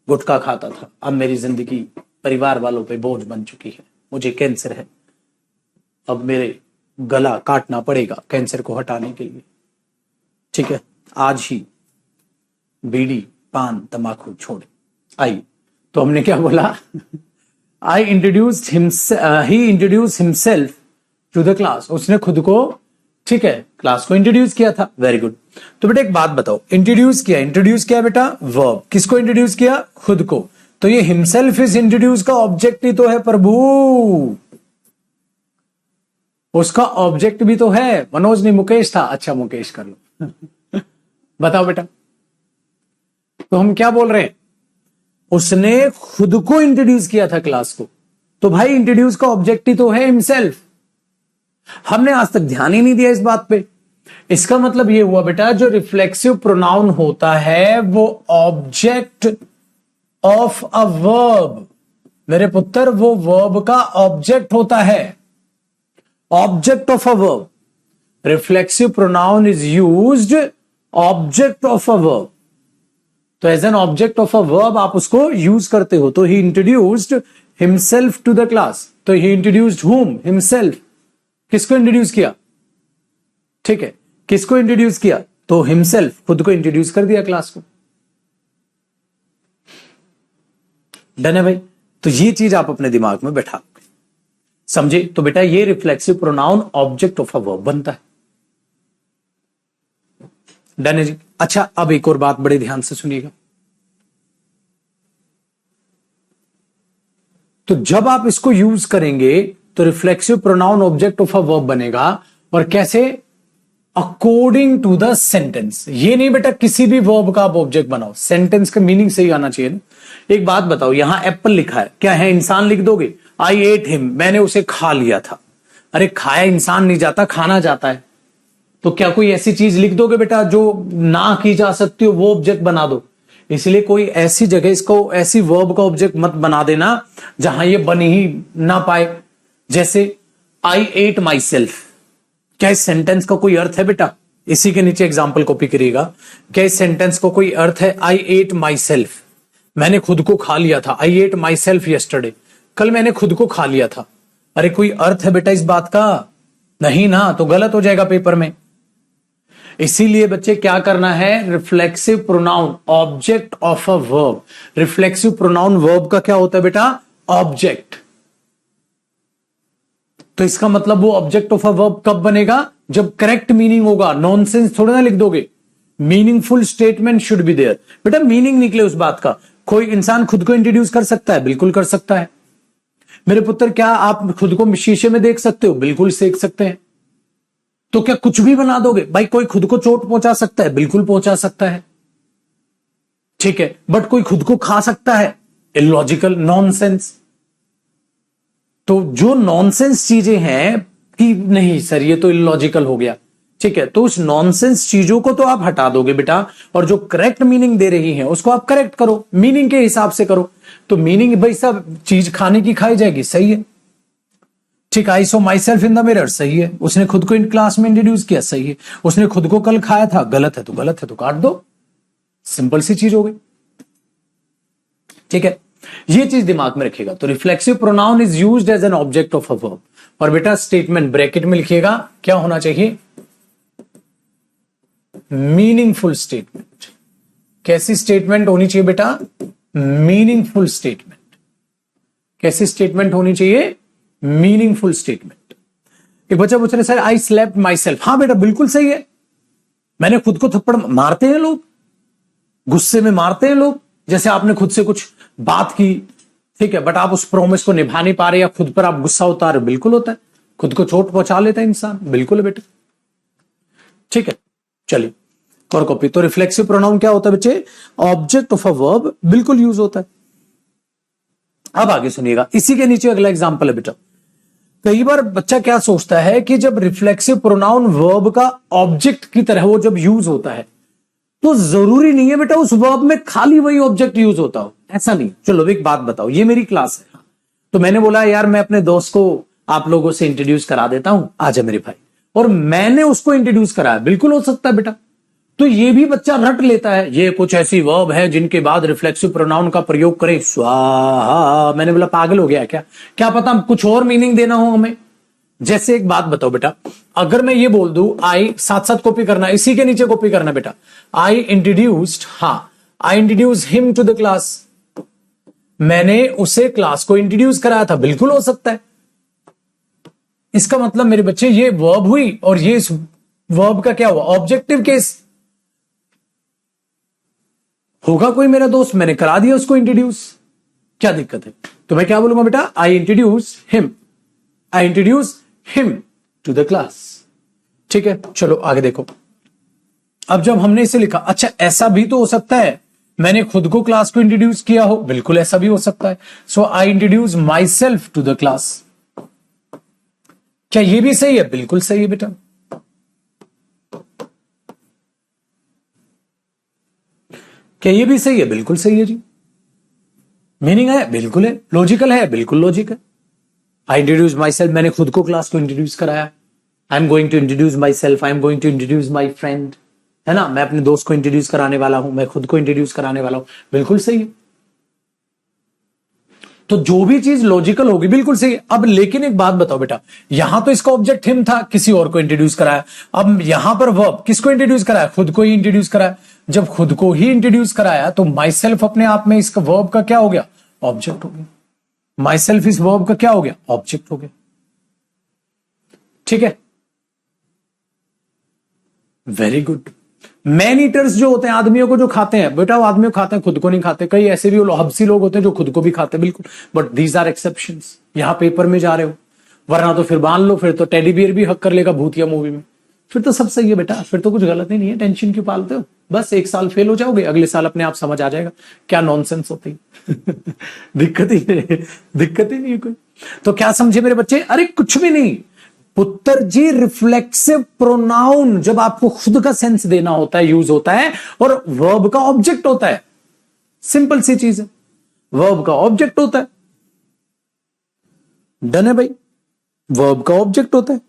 गुटखा खाता था, अब मेरी जिंदगी परिवार वालों पे बोझ बन चुकी है, मुझे कैंसर है, अब मेरे गला काटना पड़ेगा कैंसर को हटाने के लिए। ठीक है, आज ही बीड़ी पान तंबाकू छोड़े। आई तो हमने क्या बोला, he introduced himself to the class, उसने खुद को, ठीक है, क्लास को इंट्रोड्यूस किया था। Very good. तो बेटा एक बात बताओ, इंट्रोड्यूस किया बेटा वर्ब, किसको इंट्रोड्यूस किया, खुद को, तो ये हिमसेल्फ इज इंट्रोड्यूस का ऑब्जेक्ट ही तो है प्रभु, उसका ऑब्जेक्ट भी तो है। मनोज नहीं मुकेश था, अच्छा मुकेश कर लो बताओ बेटा, तो हम क्या बोल रहे हैं, उसने खुद को इंट्रोड्यूस किया था क्लास को, तो भाई इंट्रोड्यूस का ऑब्जेक्ट ही तो है हिमसेल्फ। हमने आज तक ध्यान ही नहीं दिया इस बात पे। इसका मतलब ये हुआ बेटा, जो रिफ्लेक्सिव प्रोनाउन होता है वो ऑब्जेक्ट ऑफ अ वर्ब, मेरे पुत्र वो वर्ब का ऑब्जेक्ट होता है, object of a verb. Reflexive pronoun is used object of a verb, तो as an object of a verb आप उसको यूज करते हो। तो he introduced himself to the class, तो ही इंट्रोड्यूस्ड हुम, हिमसेल्फ, किसको इंट्रोड्यूस किया, ठीक है, किसको इंट्रोड्यूस किया, तो हिमसेल्फ, खुद को इंट्रोड्यूस कर दिया क्लास को। डन है भाई, तो ये चीज आप अपने दिमाग में बैठा समझे। तो बेटा ये reflexive pronoun object of a verb बनता है। डन है जी। अच्छा अब एक और बात बड़े ध्यान से सुनिएगा, तो जब आप इसको यूज करेंगे तो reflexive pronoun object of a verb बनेगा, और कैसे, अकॉर्डिंग टू द सेंटेंस। ये नहीं बेटा किसी भी वर्ब का आप ऑब्जेक्ट बनाओ, सेंटेंस का मीनिंग सही आना चाहिए ना, एक बात बताओ, यहां एप्पल लिखा है, क्या है? इंसान लिख दोगे? आई एट हिम, मैंने उसे खा लिया था। अरे खाया इंसान नहीं जाता, खाना जाता है। तो क्या कोई ऐसी चीज लिख दोगे बेटा जो ना की जा सकती हो, वो ऑब्जेक्ट बना दो? इसलिए कोई ऐसी जगह इसको ऐसी वर्ब का ऑब्जेक्ट मत बना देना जहां ये बन ही ना पाए। जैसे आई एट माई सेल्फ, क्या इस सेंटेंस का कोई अर्थ है बेटा? इसी के नीचे एग्जाम्पल कॉपी करिएगा। क्या इस सेंटेंस को कोई अर्थ है? आई एट माई सेल्फ, मैंने खुद को खा लिया था। आई एट माई सेल्फ यस्टरडे, कल मैंने खुद को खा लिया था। अरे कोई अर्थ है बेटा इस बात का? नहीं ना, तो गलत हो जाएगा पेपर में। इसीलिए बच्चे क्या करना है? Reflexive pronoun object of a verb. Reflexive pronoun verb का क्या होता है बेटा? ऑब्जेक्ट। तो इसका मतलब वो ऑब्जेक्ट ऑफ अ वर्ब कब बनेगा? जब करेक्ट मीनिंग होगा। नॉनसेंस थोड़ा ना लिख दोगे। Meaningful statement should be there. बेटा मीनिंग निकले उस बात का। कोई इंसान खुद को इंट्रोड्यूस कर सकता है? बिल्कुल कर सकता है। मेरे पुत्र, क्या आप खुद को शीशे में देख सकते हो? बिल्कुल देख सकते हैं। तो क्या कुछ भी बना दोगे? भाई कोई खुद को चोट पहुंचा सकता है? बिल्कुल पहुंचा सकता है, ठीक है। बट कोई खुद को खा सकता है? Illogical, nonsense. तो जो नॉनसेंस चीजें हैं कि नहीं सर ये तो इलॉजिकल हो गया, ठीक है, तो उस नॉनसेंस चीजों को तो आप हटा दोगे बेटा, और जो करेक्ट मीनिंग दे रही है उसको आप करेक्ट करो, मीनिंग के हिसाब से करो। तो मीनिंग भाई सब चीज खाने की खाई जाएगी, सही है, ठीक। I saw myself in the mirror, सही है। उसने खुद को इन क्लास में इंट्रोड्यूस किया, सही है। उसने खुद को कल खाया था, गलत है तो गलत है, तो काट दो। सिंपल सी चीज हो गई, ठीक है। ये चीज दिमाग में रखिएगा। तो reflexive pronoun is used as an object of a verb. और बेटा स्टेटमेंट ब्रैकेट में लिखिएगा, क्या होना चाहिए? Meaningful statement. कैसी स्टेटमेंट होनी चाहिए बेटा? Meaningful statement. कैसी स्टेटमेंट होनी चाहिए? Meaningful statement. एक बच्चा पूछ रहे sir I slept my self. हाँ बेटा बिल्कुल सही है, मैंने खुद को थप्पड़ मारते हैं लोग, गुस्से में मारते हैं लोग, जैसे आपने खुद से कुछ बात की, ठीक है, बट आप उस प्रोमिस को निभा नहीं पा रहे या खुद पर आप गुस्सा उतार, बिल्कुल होता है। खुद को चोट पहुंचा लेता है इंसान, बिल्कुल है बेटा, ठीक है। चलिए और कॉपी। तो रिफ्लेक्सिव प्रोनाउन क्या होता है बच्चे? ऑब्जेक्ट ऑफ अ वर्ब, बिल्कुल यूज होता है। अब आगे सुनिएगा, इसी के नीचे अगला एग्जांपल है बेटा। कई बार बच्चा क्या सोचता है कि जब रिफ्लेक्सिव प्रोनाउन वर्ब का ऑब्जेक्ट की तरह वो जब यूज होता है तो जरूरी नहीं है बेटा उस वर्ब में खाली वही ऑब्जेक्ट यूज होता हो, ऐसा नहीं। चलो एक बात बताओ, ये मेरी क्लास है, तो मैंने बोला यार मैं अपने दोस्त को आप लोगों से इंट्रोड्यूस करा देता हूं, आजा मेरे भाई, और मैंने उसको इंट्रोड्यूस कराया, बिल्कुल हो सकता है बेटा। तो ये भी बच्चा रट लेता है, ये कुछ ऐसी वर्ब है जिनके बाद रिफ्लेक्सिव प्रोनाउन का प्रयोग करें, स्वाहा। मैंने बोला पागल हो गया क्या? क्या पता कुछ और मीनिंग देना हो हमें। जैसे एक बात बताओ बेटा, अगर मैं ये बोल दूं आई, साथ साथ कॉपी करना, इसी के नीचे कॉपी करना बेटा, आई इंट्रोड्यूस्ड, हाँ I introduce him to the class, मैंने उसे क्लास को इंट्रोड्यूस कराया था, बिल्कुल हो सकता है। इसका मतलब मेरे बच्चे ये वर्ब हुई और ये इस वर्ब का क्या हुआ? Objective case. होगा कोई मेरा दोस्त, मैंने करा दिया उसको इंट्रोड्यूस, क्या दिक्कत है? तो मैं क्या बोलूंगा बेटा? I introduce him, I introduce him to the class, ठीक है। चलो आगे देखो। अब जब हमने इसे लिखा, अच्छा ऐसा भी तो हो सकता है मैंने खुद को क्लास को इंट्रोड्यूस किया हो, बिल्कुल ऐसा भी हो सकता है। So I introduce myself to the class, क्या ये भी सही है? बिल्कुल सही है बेटा। क्या ये भी सही है? बिल्कुल सही है जी। मीनिंग है? बिल्कुल है। लॉजिकल है? बिल्कुल लॉजिक है। आई इंट्रोड्यूस माई सेल्फ, मैंने खुद को क्लास को इंट्रोड्यूस कराया। I am going to introduce myself, I am going to introduce my friend, है ना, मैं अपने दोस्त को इंट्रोड्यूस कराने वाला हूं, मैं खुद को इंट्रोड्यूस कराने वाला हूं, बिल्कुल सही है। तो जो भी चीज लॉजिकल होगी बिल्कुल सही है। अब लेकिन एक बात बताओ बेटा, यहां तो इसका ऑब्जेक्ट हिम था, किसी और को इंट्रोड्यूस कराया। अब यहां पर वर्ब किसको इंट्रोड्यूस कराया? खुद को ही इंट्रोड्यूस कराया। जब खुद को ही इंट्रोड्यूस कराया तो माई सेल्फ अपने आप में इसका वर्ब का क्या हो गया? ऑब्जेक्ट हो गया। माई सेल्फ इस वर्ब का क्या हो गया? ऑब्जेक्ट हो गया, ठीक है, वेरी गुड। मैन ईटर्स जो होते हैं, आदमियों को जो खाते हैं बेटा, वो आदमियों को खाते हैं, खुद को नहीं खाते। कई ऐसे भी हब्सी लोग होते हैं जो खुद को भी खाते हैं, बिल्कुल, बट दीज आर एक्सेप्शंस। यहां पेपर में जा रहे हो, वरना तो फिर बांध लो, फिर तो टेडी बियर भी हक कर लेगा भूतिया मूवी में, फिर तो सब सही है बेटा, फिर तो कुछ गलत ही नहीं है, टेंशन क्यों पालते हो? बस एक साल फेल हो जाओगे, अगले साल अपने आप समझ आ जाएगा क्या नॉनसेंस होती है। दिक्कत ही नहीं, दिक्कत ही नहीं है कोई। तो क्या समझे मेरे बच्चे? अरे कुछ भी नहीं पुत्र जी, रिफ्लेक्सिव प्रोनाउन जब आपको खुद का सेंस देना होता है यूज होता है, और वर्ब का ऑब्जेक्ट होता है। सिंपल सी चीज है, वर्ब का ऑब्जेक्ट होता है। डन है भाई, वर्ब का ऑब्जेक्ट होता है।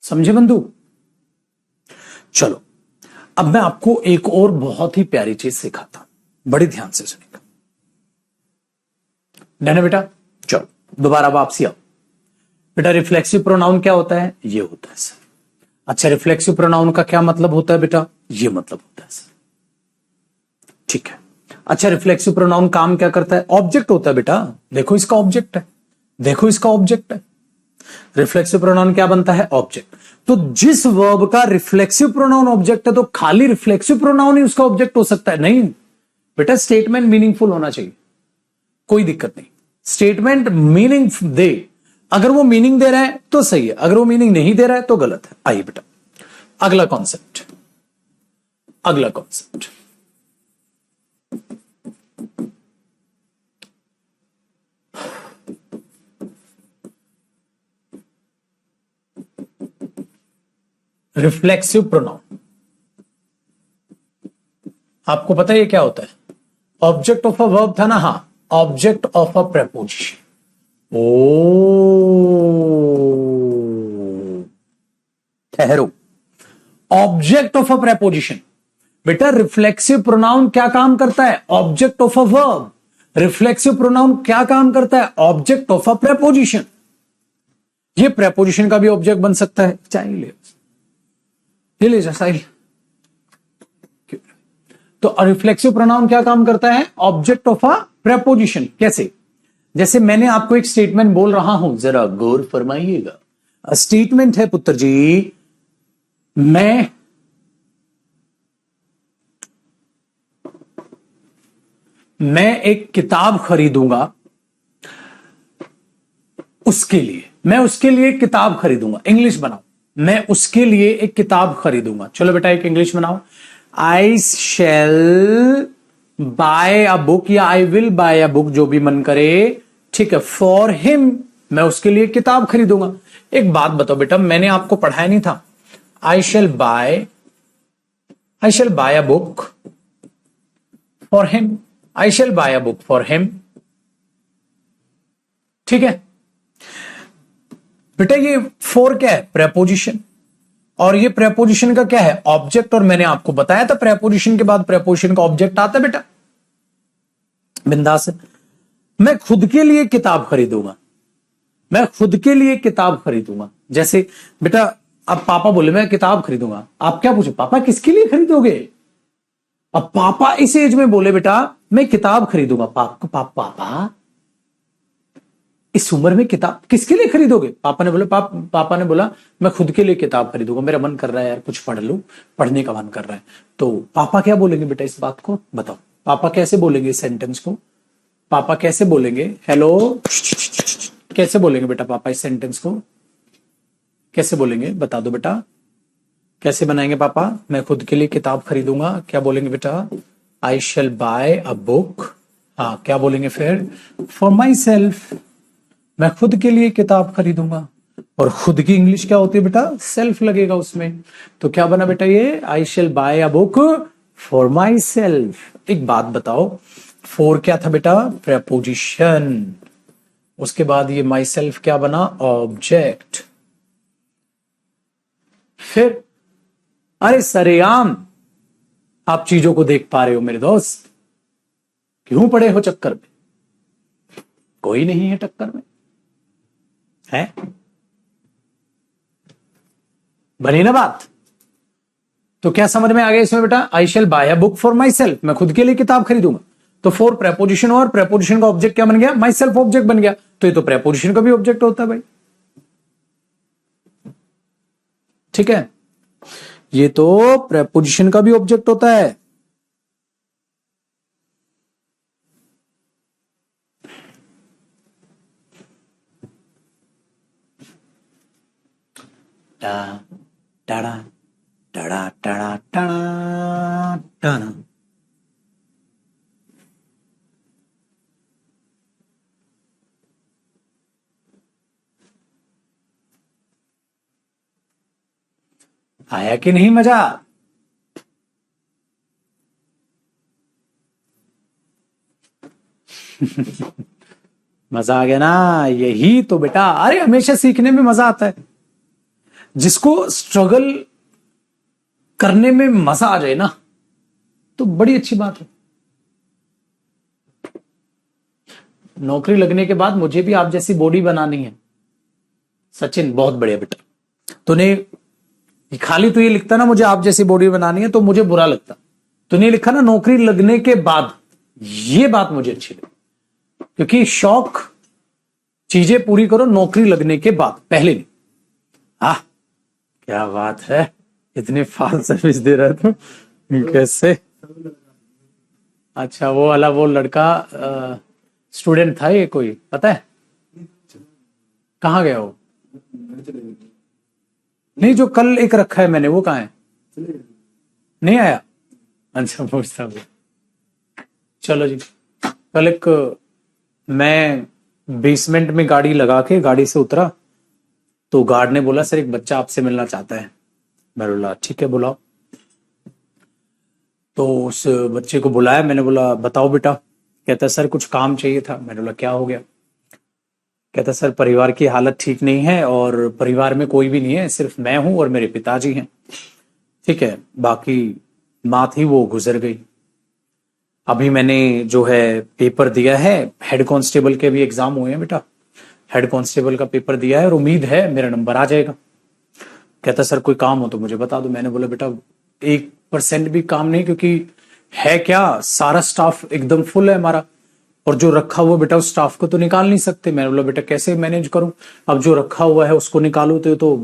समझे बंधु? चलो अब मैं आपको एक और बहुत ही प्यारी चीज सिखाता हूं, बड़े ध्यान से सुनिएगा। डन है बेटा? चलो दोबारा वापसी आओ बेटा। रिफ्लेक्सिव प्रोनाउन क्या होता है? ये होता है सर। अच्छा, रिफ्लेक्सिव प्रोनाउन का क्या मतलब होता है बेटा? ये मतलब होता है सर। ठीक है। अच्छा, रिफ्लेक्सिव प्रोनाउन काम क्या करता है? ऑब्जेक्ट होता है बेटा। देखो इसका ऑब्जेक्ट है, देखो इसका ऑब्जेक्ट है। रिफ्लेक्सिव प्रोनाउन क्या बनता है? ऑब्जेक्ट। तो जिस वर्ब का रिफ्लेक्सिव प्रोनाउन ऑब्जेक्ट है, तो खाली रिफ्लेक्सिव प्रोनाउन ही उसका ऑब्जेक्ट हो सकता है? नहीं बेटा, स्टेटमेंट मीनिंगफुल होना चाहिए, कोई दिक्कत नहीं। स्टेटमेंट मीनिंग दे, अगर वो मीनिंग दे रहा है तो सही है, अगर वो मीनिंग नहीं दे रहा है तो गलत है। आइए बेटा अगला कॉन्सेप्ट, अगला कॉन्सेप्ट। रिफ्लेक्सिव प्रोनाउन, आपको पता है ये क्या होता है? ऑब्जेक्ट ऑफ अ वर्ब था ना? हां, ऑब्जेक्ट ऑफ अ प्रेपोजिशन। ओ ठहरो, ऑब्जेक्ट ऑफ अ प्रेपोजिशन। बेटा रिफ्लेक्सिव प्रोनाउन क्या काम करता है? Object of a verb. Reflexive pronoun क्या काम करता है? Object of a preposition. ये प्रेपोजिशन का भी ऑब्जेक्ट बन सकता है। चाहिए ये ले जा साहिल। तो रिफ्लेक्सिव प्रोनाउन क्या काम करता है? Object of a preposition. कैसे? जैसे मैंने आपको एक स्टेटमेंट बोल रहा हूं, जरा गौर फरमाइएगा। स्टेटमेंट है पुत्र जी, मैं एक किताब खरीदूंगा, उसके लिए मैं उसके लिए एक किताब खरीदूंगा। इंग्लिश बनाओ, मैं उसके लिए एक किताब खरीदूंगा। चलो बेटा एक इंग्लिश बनाओ। आई शैल बाय अ बुक, या I will buy a book, जो भी मन करे। ठीक है, फॉर हिम, मैं उसके लिए किताब खरीदूंगा। एक बात बताओ बेटा, मैंने आपको पढ़ाया नहीं था? I shall buy a book for him, I shall buy a book for him. ठीक है बेटा, ये फॉर क्या है? प्रेपोजिशन। और ये प्रेपोजिशन का क्या है? ऑब्जेक्ट। और मैंने आपको बताया था प्रेपोजिशन के बाद प्रेपोजिशन का ऑब्जेक्ट आता है बेटा। बिंदास है। मैं खुद के लिए किताब खरीदूंगा, मैं खुद के लिए किताब खरीदूंगा। जैसे बेटा अब पापा बोले मैं किताब खरीदूंगा, आप क्या पूछो? पापा किसके लिए खरीदोगे? अब पापा इस एज में बोले बेटा मैं किताब खरीदूंगा, पापा इस उम्र में किताब किसके लिए खरीदोगे? पापा ने बोला पापा ने बोला मैं खुद के लिए किताब खरीदूंगा, मेरा मन कर रहा है यार कुछ पढ़ लूं, पढ़ने का मन कर रहा है। तो पापा क्या बोलेंगे बेटा इस बात को? बताओ पापा कैसे बोलेंगे इस सेंटेंस को? पापा कैसे बोलेंगे? हेलो, कैसे बोलेंगे बेटा पापा इस सेंटेंस को? कैसे बोलेंगे बता दो बेटा, कैसे बनाएंगे पापा? मैं खुद के लिए किताब खरीदूंगा, क्या बोलेंगे बेटा? I shall buy a book. हाँ, क्या बोलेंगे फिर? फॉर माई सेल्फ, मैं खुद के लिए किताब खरीदूंगा। और खुद की इंग्लिश क्या होती है बेटा? सेल्फ लगेगा उसमें। तो क्या बना बेटा ये? I shall buy a book for myself. एक बात बताओ, फॉर क्या था बेटा? प्रेपोजिशन। उसके बाद ये माई सेल्फ क्या बना? ऑब्जेक्ट। फिर अरे सरेआम आप चीजों को देख पा रहे हो मेरे दोस्त, क्यों पड़े हो चक्कर में? कोई नहीं है टक्कर में, है? बनी ना बात? तो क्या समझ में आ गया इसमें बेटा? I shall buy a book for myself, मैं खुद के लिए किताब खरीदूंगा। तो फॉर प्रेपोजिशन, और प्रेपोजिशन का ऑब्जेक्ट क्या बन गया? माई सेल्फ ऑब्जेक्ट बन गया। तो ये तो प्रेपोजिशन का भी ऑब्जेक्ट होता है भाई, ठीक है, ये तो प्रेपोजिशन का भी ऑब्जेक्ट होता है। टा ta-da ta-da ta-da ta-da ta-da. आया कि नहीं मजा? मजा आ गया ना? यही तो बेटा, अरे हमेशा सीखने में मजा आता है। जिसको स्ट्रगल करने में मजा आ जाए ना, तो बड़ी अच्छी बात है। नौकरी लगने के बाद मुझे भी आप जैसी बॉडी बनानी है। सचिन बहुत बढ़िया बेटा, तूने खाली तो ये लिखता ना मुझे आप जैसी बॉडी बनानी है, तो मुझे बुरा लगता। तूने लिखा ना नौकरी लगने के बाद, ये बात मुझे अच्छी लगी, क्योंकि शौक चीजें पूरी करो नौकरी लगने के बाद, पहले नहीं। हाँ क्या बात है, इतनी फास्ट सर्विस दे रहा था कैसे? अच्छा वो वाला, वो लड़का स्टूडेंट था ये, कोई पता है कहाँ गया वो? नहीं, जो कल एक रखा है मैंने, वो कहाँ है? नहीं आया? अच्छा पूछता हूँ। चलो जी, कल एक मैं बेसमेंट में गाड़ी लगा के गाड़ी से उतरा, तो गार्ड ने बोला सर एक बच्चा आपसे मिलना चाहता है। मैं बोला ठीक है बुलाओ। तो उस बच्चे को बुलाया, मैंने बोला बताओ बेटा। कहता सर कुछ काम चाहिए था। मैंने बोला क्या हो गया? कहता सर परिवार की हालत ठीक नहीं है, और परिवार में कोई भी नहीं है, सिर्फ मैं हूं और मेरे पिताजी हैं, ठीक है, बाकी माँ थी वो गुजर गई। अभी मैंने जो है पेपर दिया है, हेड कांस्टेबल के भी एग्जाम हुए हैं बेटा, हेड कांस्टेबल का पेपर दिया है और उम्मीद है मेरा नंबर आ जाएगा। कहता सर कोई काम हो तो मुझे बता दो। मैंने बोला बेटा 1% भी काम नहीं, क्योंकि है क्या, सारा स्टाफ एकदम फुल है हमारा, और जो रखा हुआ बेटा उस स्टाफ को तो निकाल नहीं सकते। मैंने बोला बेटा कैसे मैनेज करूं? अब जो रखा हुआ है उसको निकालू तो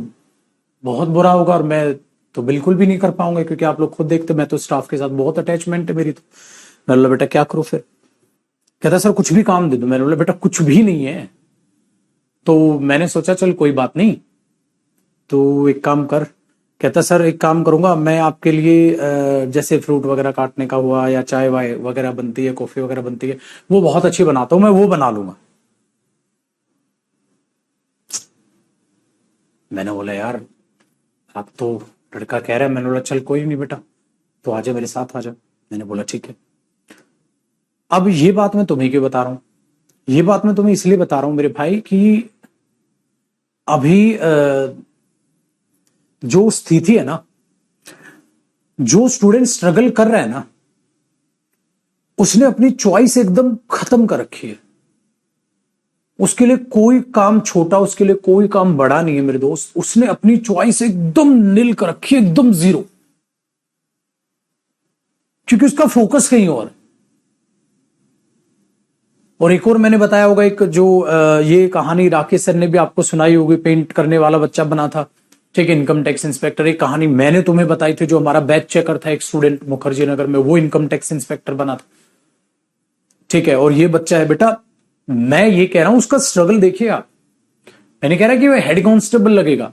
बहुत बुरा होगा, और मैं तो बिल्कुल भी नहीं कर पाऊंगा, क्योंकि आप लोग खुद देखते मैं तो स्टाफ के साथ बहुत अटैचमेंट है मेरी। तो मैंने बोला बेटा क्या करूं फिर? कहता सर कुछ भी काम दे दो। मैंने बोला बेटा कुछ भी नहीं है। तो मैंने सोचा चल कोई बात नहीं, तो एक काम कर। कहता सर एक काम करूंगा मैं आपके लिए, जैसे फ्रूट वगैरह काटने का हुआ, या चाय वाय वगैरह बनती है, कॉफी वगैरह बनती है, वो बहुत अच्छी बनाता हूं, मैं वो बना लूंगा। मैंने बोला यार आप तो लड़का कह रहा है। मैंने बोला चल कोई नहीं बेटा, तो आजा मेरे साथ आजा। मैंने बोला ठीक है। अब ये बात मैं तुम्हें क्यों बता रहा हूं? ये बात मैं तुम्हें इसलिए बता रहा हूं मेरे भाई कि अभी जो स्थिति है ना, जो स्टूडेंट स्ट्रगल कर रहा है ना, उसने अपनी चॉइस एकदम खत्म कर रखी है। उसके लिए कोई काम छोटा, उसके लिए कोई काम बड़ा नहीं है मेरे दोस्त। उसने अपनी चॉइस एकदम नील कर रखी है, एकदम जीरो, क्योंकि उसका फोकस कहीं और है। और एक और मैंने बताया होगा, एक जो ये कहानी राकेश सर ने भी आपको सुनाई होगी, पेंट करने वाला बच्चा बना था, ठीक है, इनकम टैक्स इंस्पेक्टर। एक कहानी मैंने तुम्हें बताई थी, जो हमारा बैच चेकर था एक स्टूडेंट मुखर्जी नगर में, वो इनकम टैक्स इंस्पेक्टर बना था, ठीक है। और ये बच्चा है बेटा, मैं ये कह रहा हूं उसका स्ट्रगल देखिए आप। मैंने कह रहा कि वह हेड कांस्टेबल लगेगा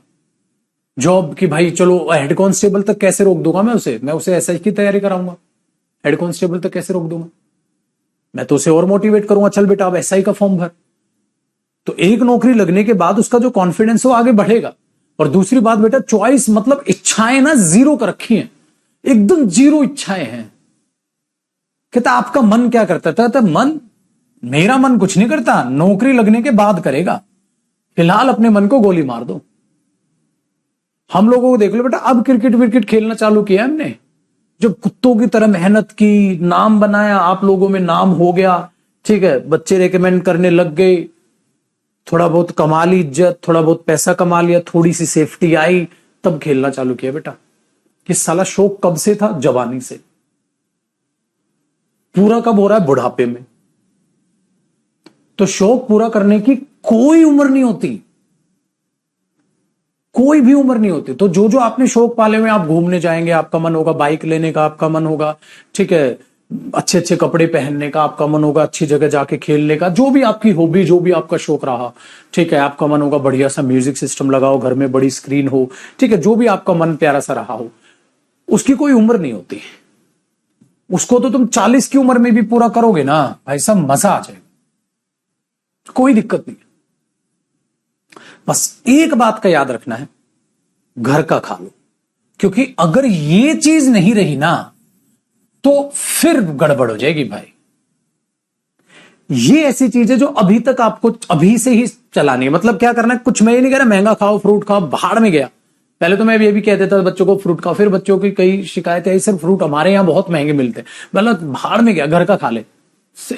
जॉब की, भाई चलो हेड कांस्टेबल तक कैसे रोक दूंगा मैं उसे एसआई की तैयारी कराऊंगा, हेड कांस्टेबल तक कैसे रोक दूंगा? मैं तो उसे और मोटिवेट करूंगा, चल बेटा अब एसआई का फॉर्म भर। तो एक नौकरी लगने के बाद उसका जो कॉन्फिडेंस हो आगे बढ़ेगा। और दूसरी बात बेटा, चॉइस मतलब इच्छाएं ना जीरो कर रखी हैं, एकदम जीरो इच्छाएं हैं। कहता आपका मन क्या करता था? तो मन, मेरा मन कुछ नहीं करता, नौकरी लगने के बाद करेगा, फिलहाल अपने मन को गोली मार दो। हम लोगों को देख लो बेटा, अब क्रिकेट विकेट खेलना चालू किया हमने, जब कुत्तों की तरह मेहनत की, नाम बनाया, आप लोगों में नाम हो गया, ठीक है, बच्चे रेकमेंड करने लग गए, थोड़ा बहुत कमा ली इज्जत, थोड़ा बहुत पैसा कमा लिया, थोड़ी सी सेफ्टी आई, तब खेलना चालू किया बेटा। कि साला शौक कब से था? जवानी से। पूरा कब हो रहा है? बुढ़ापे में। तो शौक पूरा करने की कोई उम्र नहीं होती, कोई भी उम्र नहीं होती। तो जो जो आपने शौक पाले हुए, आप घूमने जाएंगे, आपका मन होगा बाइक लेने का, आपका मन होगा, ठीक है, अच्छे अच्छे कपड़े पहनने का, आपका मन होगा अच्छी जगह जाके खेलने का, जो भी आपकी हॉबी, जो भी आपका शौक रहा, ठीक है, आपका मन होगा बढ़िया सा म्यूजिक सिस्टम लगाओ, घर में बड़ी स्क्रीन हो, ठीक है, जो भी आपका मन प्यारा सा रहा हो, उसकी कोई उम्र नहीं होती। उसको तो तुम 40 की उम्र में भी पूरा करोगे ना भाई साहब, मजा आ जाएगा, कोई दिक्कत नहीं। बस एक बात का याद रखना है, घर का खा लो, क्योंकि अगर ये चीज नहीं रही ना तो फिर गड़बड़ हो जाएगी भाई। ये ऐसी चीज है जो अभी तक आपको अभी से ही चलानी है। मतलब क्या करना है, कुछ मैं ये नहीं कह रहा महंगा खाओ, फ्रूट खाओ, बाहर में गया। पहले तो मैं ये भी कह देता था बच्चों को फ्रूट खाओ, फिर बच्चों की कई शिकायतें आई, सर फ्रूट हमारे यहां बहुत महंगे मिलते हैं। मतलब बाहर में गया, घर का खा ले,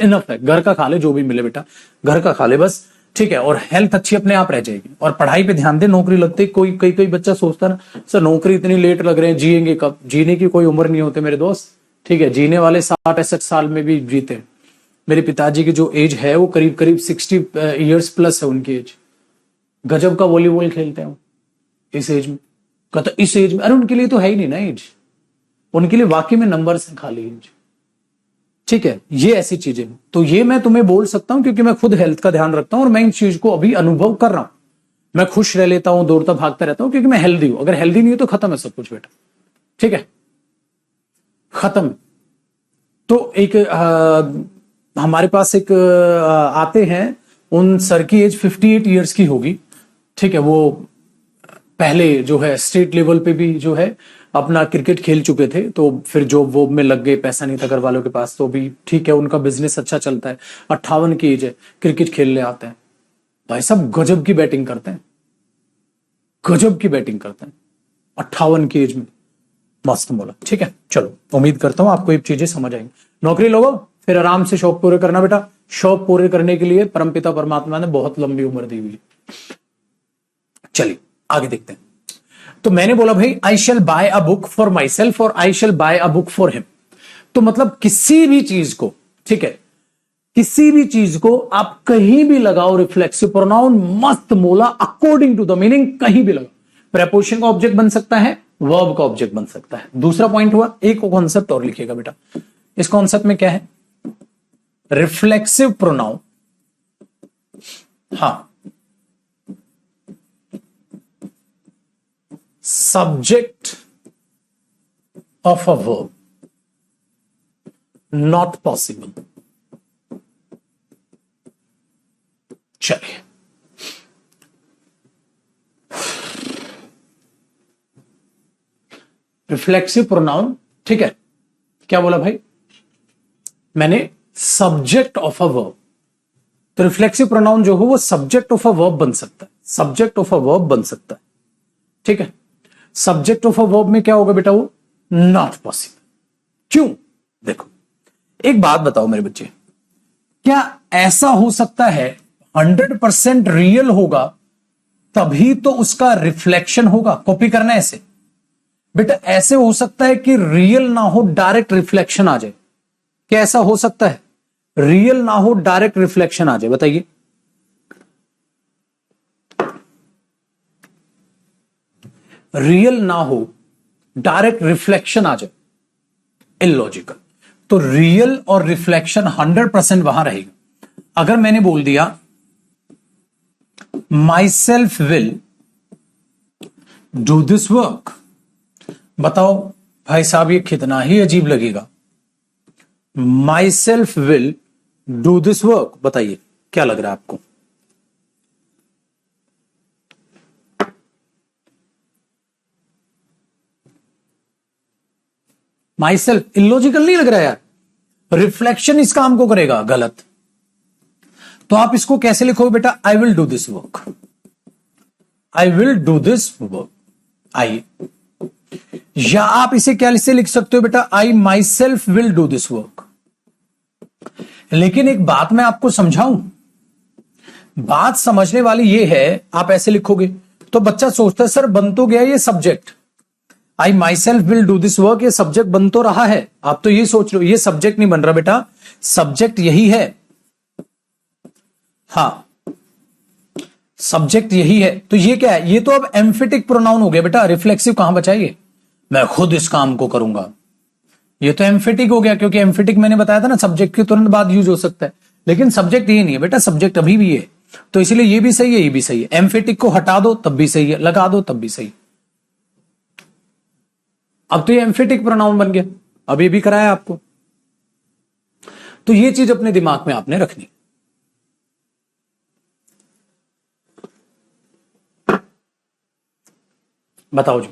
इनफ है, घर का खा ले, जो भी मिले बेटा घर का खा ले बस, ठीक है। और हेल्थ अच्छी अपने आप रह जाएगी। और पढ़ाई पे ध्यान दे, नौकरी लगती, कोई कई कई बच्चा सोचता ना सर नौकरी इतनी लेट लग रहे हैं, जिएंगे कब? जीने की कोई उम्र नहीं होती मेरे दोस्त, ठीक है। जीने वाले 60-65 साल में भी जीते। मेरे पिताजी की जो एज है वो करीब करीब 60 ईयर्स प्लस है उनकी एज। गजब का वॉलीबॉल खेलते हैं इस एज में। कहता इस एज में, अरे उनके लिए तो है ही नहीं ना एज, उनके लिए वाकई में नंबर्स हैं खाली एज, ठीक है। ये ऐसी चीजें, तो ये मैं तुम्हें बोल सकता हूं क्योंकि मैं खुद हेल्थ का ध्यान रखता हूं और मैं इन चीज को अभी अनुभव कर रहा हूं। मैं खुश रह लेता हूं, दौड़ता भागता रहता हूं क्योंकि मैं हेल्दी हूं। अगर हेल्दी नहीं हो तो खत्म है सब कुछ बेटा, ठीक है, खत्म। तो एक हमारे पास एक आते हैं, उन सर की एज 58 ईयर्स की होगी, ठीक है। वो पहले जो है स्टेट लेवल पे भी जो है अपना क्रिकेट खेल चुके थे, तो फिर जॉब वॉब में लग गए, पैसा नहीं था घर वालों के पास, तो भी ठीक है, उनका बिजनेस अच्छा चलता है। 58 की एज है, क्रिकेट खेलने आते हैं भाई साहब, गजब की बैटिंग करते हैं, गजब की बैटिंग करते हैं 58 की एज में, मस्त बोला, ठीक है। चलो उम्मीद करता हूं आपको ये चीजें समझ आएंगी। नौकरी लोगो, फिर आराम से शौक पूरे करना बेटा। शौक पूरे करने के लिए परमपिता परमात्मा ने बहुत लंबी उम्र दी हुई है। चलिए आगे देखते हैं। तो मैंने बोला भाई I shall buy a book for myself और I shall buy a book for him. तो मतलब किसी भी चीज को, ठीक है, किसी भी चीज को आप कहीं भी लगाओ, रिफ्लेक्सिव प्रोनाउन मस्त मोला अकॉर्डिंग टू द मीनिंग, कहीं भी लगाओ। प्रेपोजिशन का ऑब्जेक्ट बन सकता है, वर्ब का ऑब्जेक्ट बन सकता है। दूसरा पॉइंट हुआ, एक कॉन्सेप्ट और लिखिएगा बेटा। इस कॉन्सेप्ट में क्या है? रिफ्लेक्सिव प्रोनाउन, हां, subject of a verb, not possible। चलिए रिफ्लेक्सिव प्रोनाउन, ठीक है, क्या बोला भाई मैंने? Subject of a verb. तो रिफ्लेक्सिव प्रोनाउन जो हो वो सब्जेक्ट ऑफ अ वर्ब बन सकता है, सब्जेक्ट ऑफ अ वर्ब बन सकता है, ठीक है। सब्जेक्ट ऑफ अ वर्ब में क्या होगा बेटा? वो नॉट पॉसिबल। क्यों? देखो एक बात बताओ मेरे बच्चे, क्या ऐसा हो सकता है 100% रियल होगा तभी तो उसका रिफ्लेक्शन होगा? कॉपी करना है ऐसे बेटा। ऐसे हो सकता है कि रियल ना हो, डायरेक्ट रिफ्लेक्शन आ जाए। क्या ऐसा हो सकता है? रियल ना हो, डायरेक्ट रिफ्लेक्शन आ जाए, बताइए। रियल ना हो, डायरेक्ट रिफ्लेक्शन आ जाए, इलॉजिकल। तो रियल और रिफ्लेक्शन 100% वहां रहेगा। अगर मैंने बोल दिया my self will do this work, बताओ भाई साहब ये कितना ही अजीब लगेगा। My self will do this work, बताइए क्या लग रहा है आपको? माई सेल्फ इलॉजिकल नहीं लग रहा है यार? रिफ्लेक्शन इस काम को करेगा, गलत। तो आप इसको कैसे लिखोगे बेटा? I will do this work, I will do this work, I. या आप इसे क्या से लिख सकते हो बेटा? I myself will do this work. लेकिन एक बात मैं आपको समझाऊं, बात समझने वाली ये है, आप ऐसे लिखोगे तो बच्चा सोचता है सर बन तो गया ये subject, I myself will do this work, ये सब्जेक्ट बन तो रहा है, आप तो ये सोच रहे हो ये सब्जेक्ट नहीं बन रहा बेटा, सब्जेक्ट यही है, हाँ सब्जेक्ट यही है। तो ये क्या है, ये तो अब एम्फेटिक प्रोनाउन हो गया बेटा, रिफ्लेक्सिव कहां बचाइए, मैं खुद इस काम को करूंगा, ये तो एम्फेटिक हो गया, क्योंकि एम्फेटिक मैंने बताया था ना सब्जेक्ट के तुरंत बाद यूज हो सकता है, लेकिन सब्जेक्ट ये नहीं है बेटा, सब्जेक्ट अभी भी है, तो इसलिए ये भी सही है ये भी सही है, एम्फेटिक को हटा दो तब भी सही है, लगा दो तब भी सही। अब तो ये एम्फेटिक प्रोनाउन बन गया, अब ये भी कराया आपको, तो ये चीज अपने दिमाग में आपने रखनी। बताओ जी,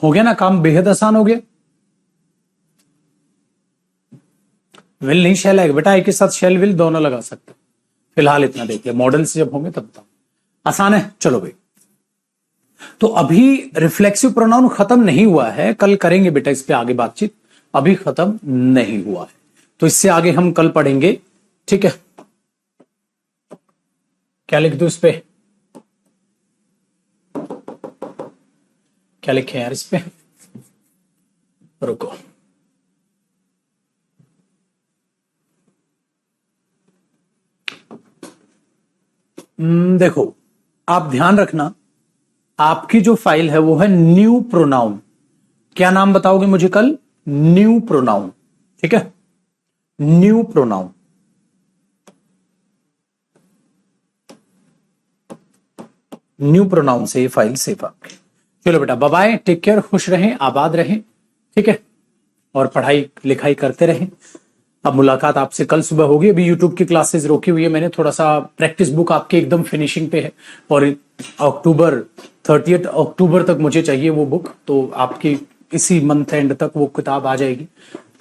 हो गया ना काम, बेहद आसान हो गया। विल नहीं शैल है बेटा, आई के साथ शैल विल दोनों लगा सकते, फिलहाल इतना देखिए, मॉडल से जब होंगे तब बताओ, आसान है। चलो भाई, तो अभी रिफ्लेक्सिव प्रोनाउन खत्म नहीं हुआ है, कल करेंगे बेटा इस पे आगे बातचीत, अभी खत्म नहीं हुआ है, तो इससे आगे हम कल पढ़ेंगे, ठीक है। क्या लिख दूं इस पे, क्या लिखे यार इस पे, रुको, देखो आप ध्यान रखना, आपकी जो फाइल है वो है न्यू प्रोनाउन, क्या नाम बताओगे मुझे कल, न्यू प्रोनाउन, ठीक है, न्यू प्रोनाउन। न्यू प्रोनाउन से ये फाइल सेव आपकी। चलो बेटा बाय बाय, टेक केयर, खुश रहें आबाद रहें, ठीक है, और पढ़ाई लिखाई करते रहें। अब मुलाकात आपसे कल सुबह होगी, अभी यूट्यूब की क्लासेस रोकी हुई है मैंने, थोड़ा सा प्रैक्टिस बुक आपके एकदम फिनिशिंग पे है, और अक्टूबर 30 अक्टूबर तक मुझे चाहिए वो बुक, तो आपकी इसी मंथ एंड तक वो किताब आ जाएगी,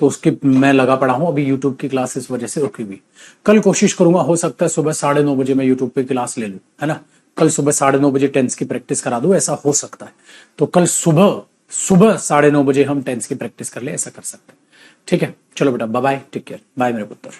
तो उसकी मैं लगा पड़ा हूं, अभी यूट्यूब की क्लास इस वजह से रुकी हुई। कल कोशिश करूंगा, हो सकता है सुबह 9:30 बजे मैं यूट्यूब पे क्लास ले लूं, है ना, कल सुबह 9:30 बजे टेंस की प्रैक्टिस करा दूं, ऐसा हो सकता है, तो कल सुबह 9:30 बजे हम टेंस की प्रैक्टिस कर ले, ऐसा कर सकते हैं, ठीक है। चलो बेटा bye bye, take care, bye मेरे पुत्र।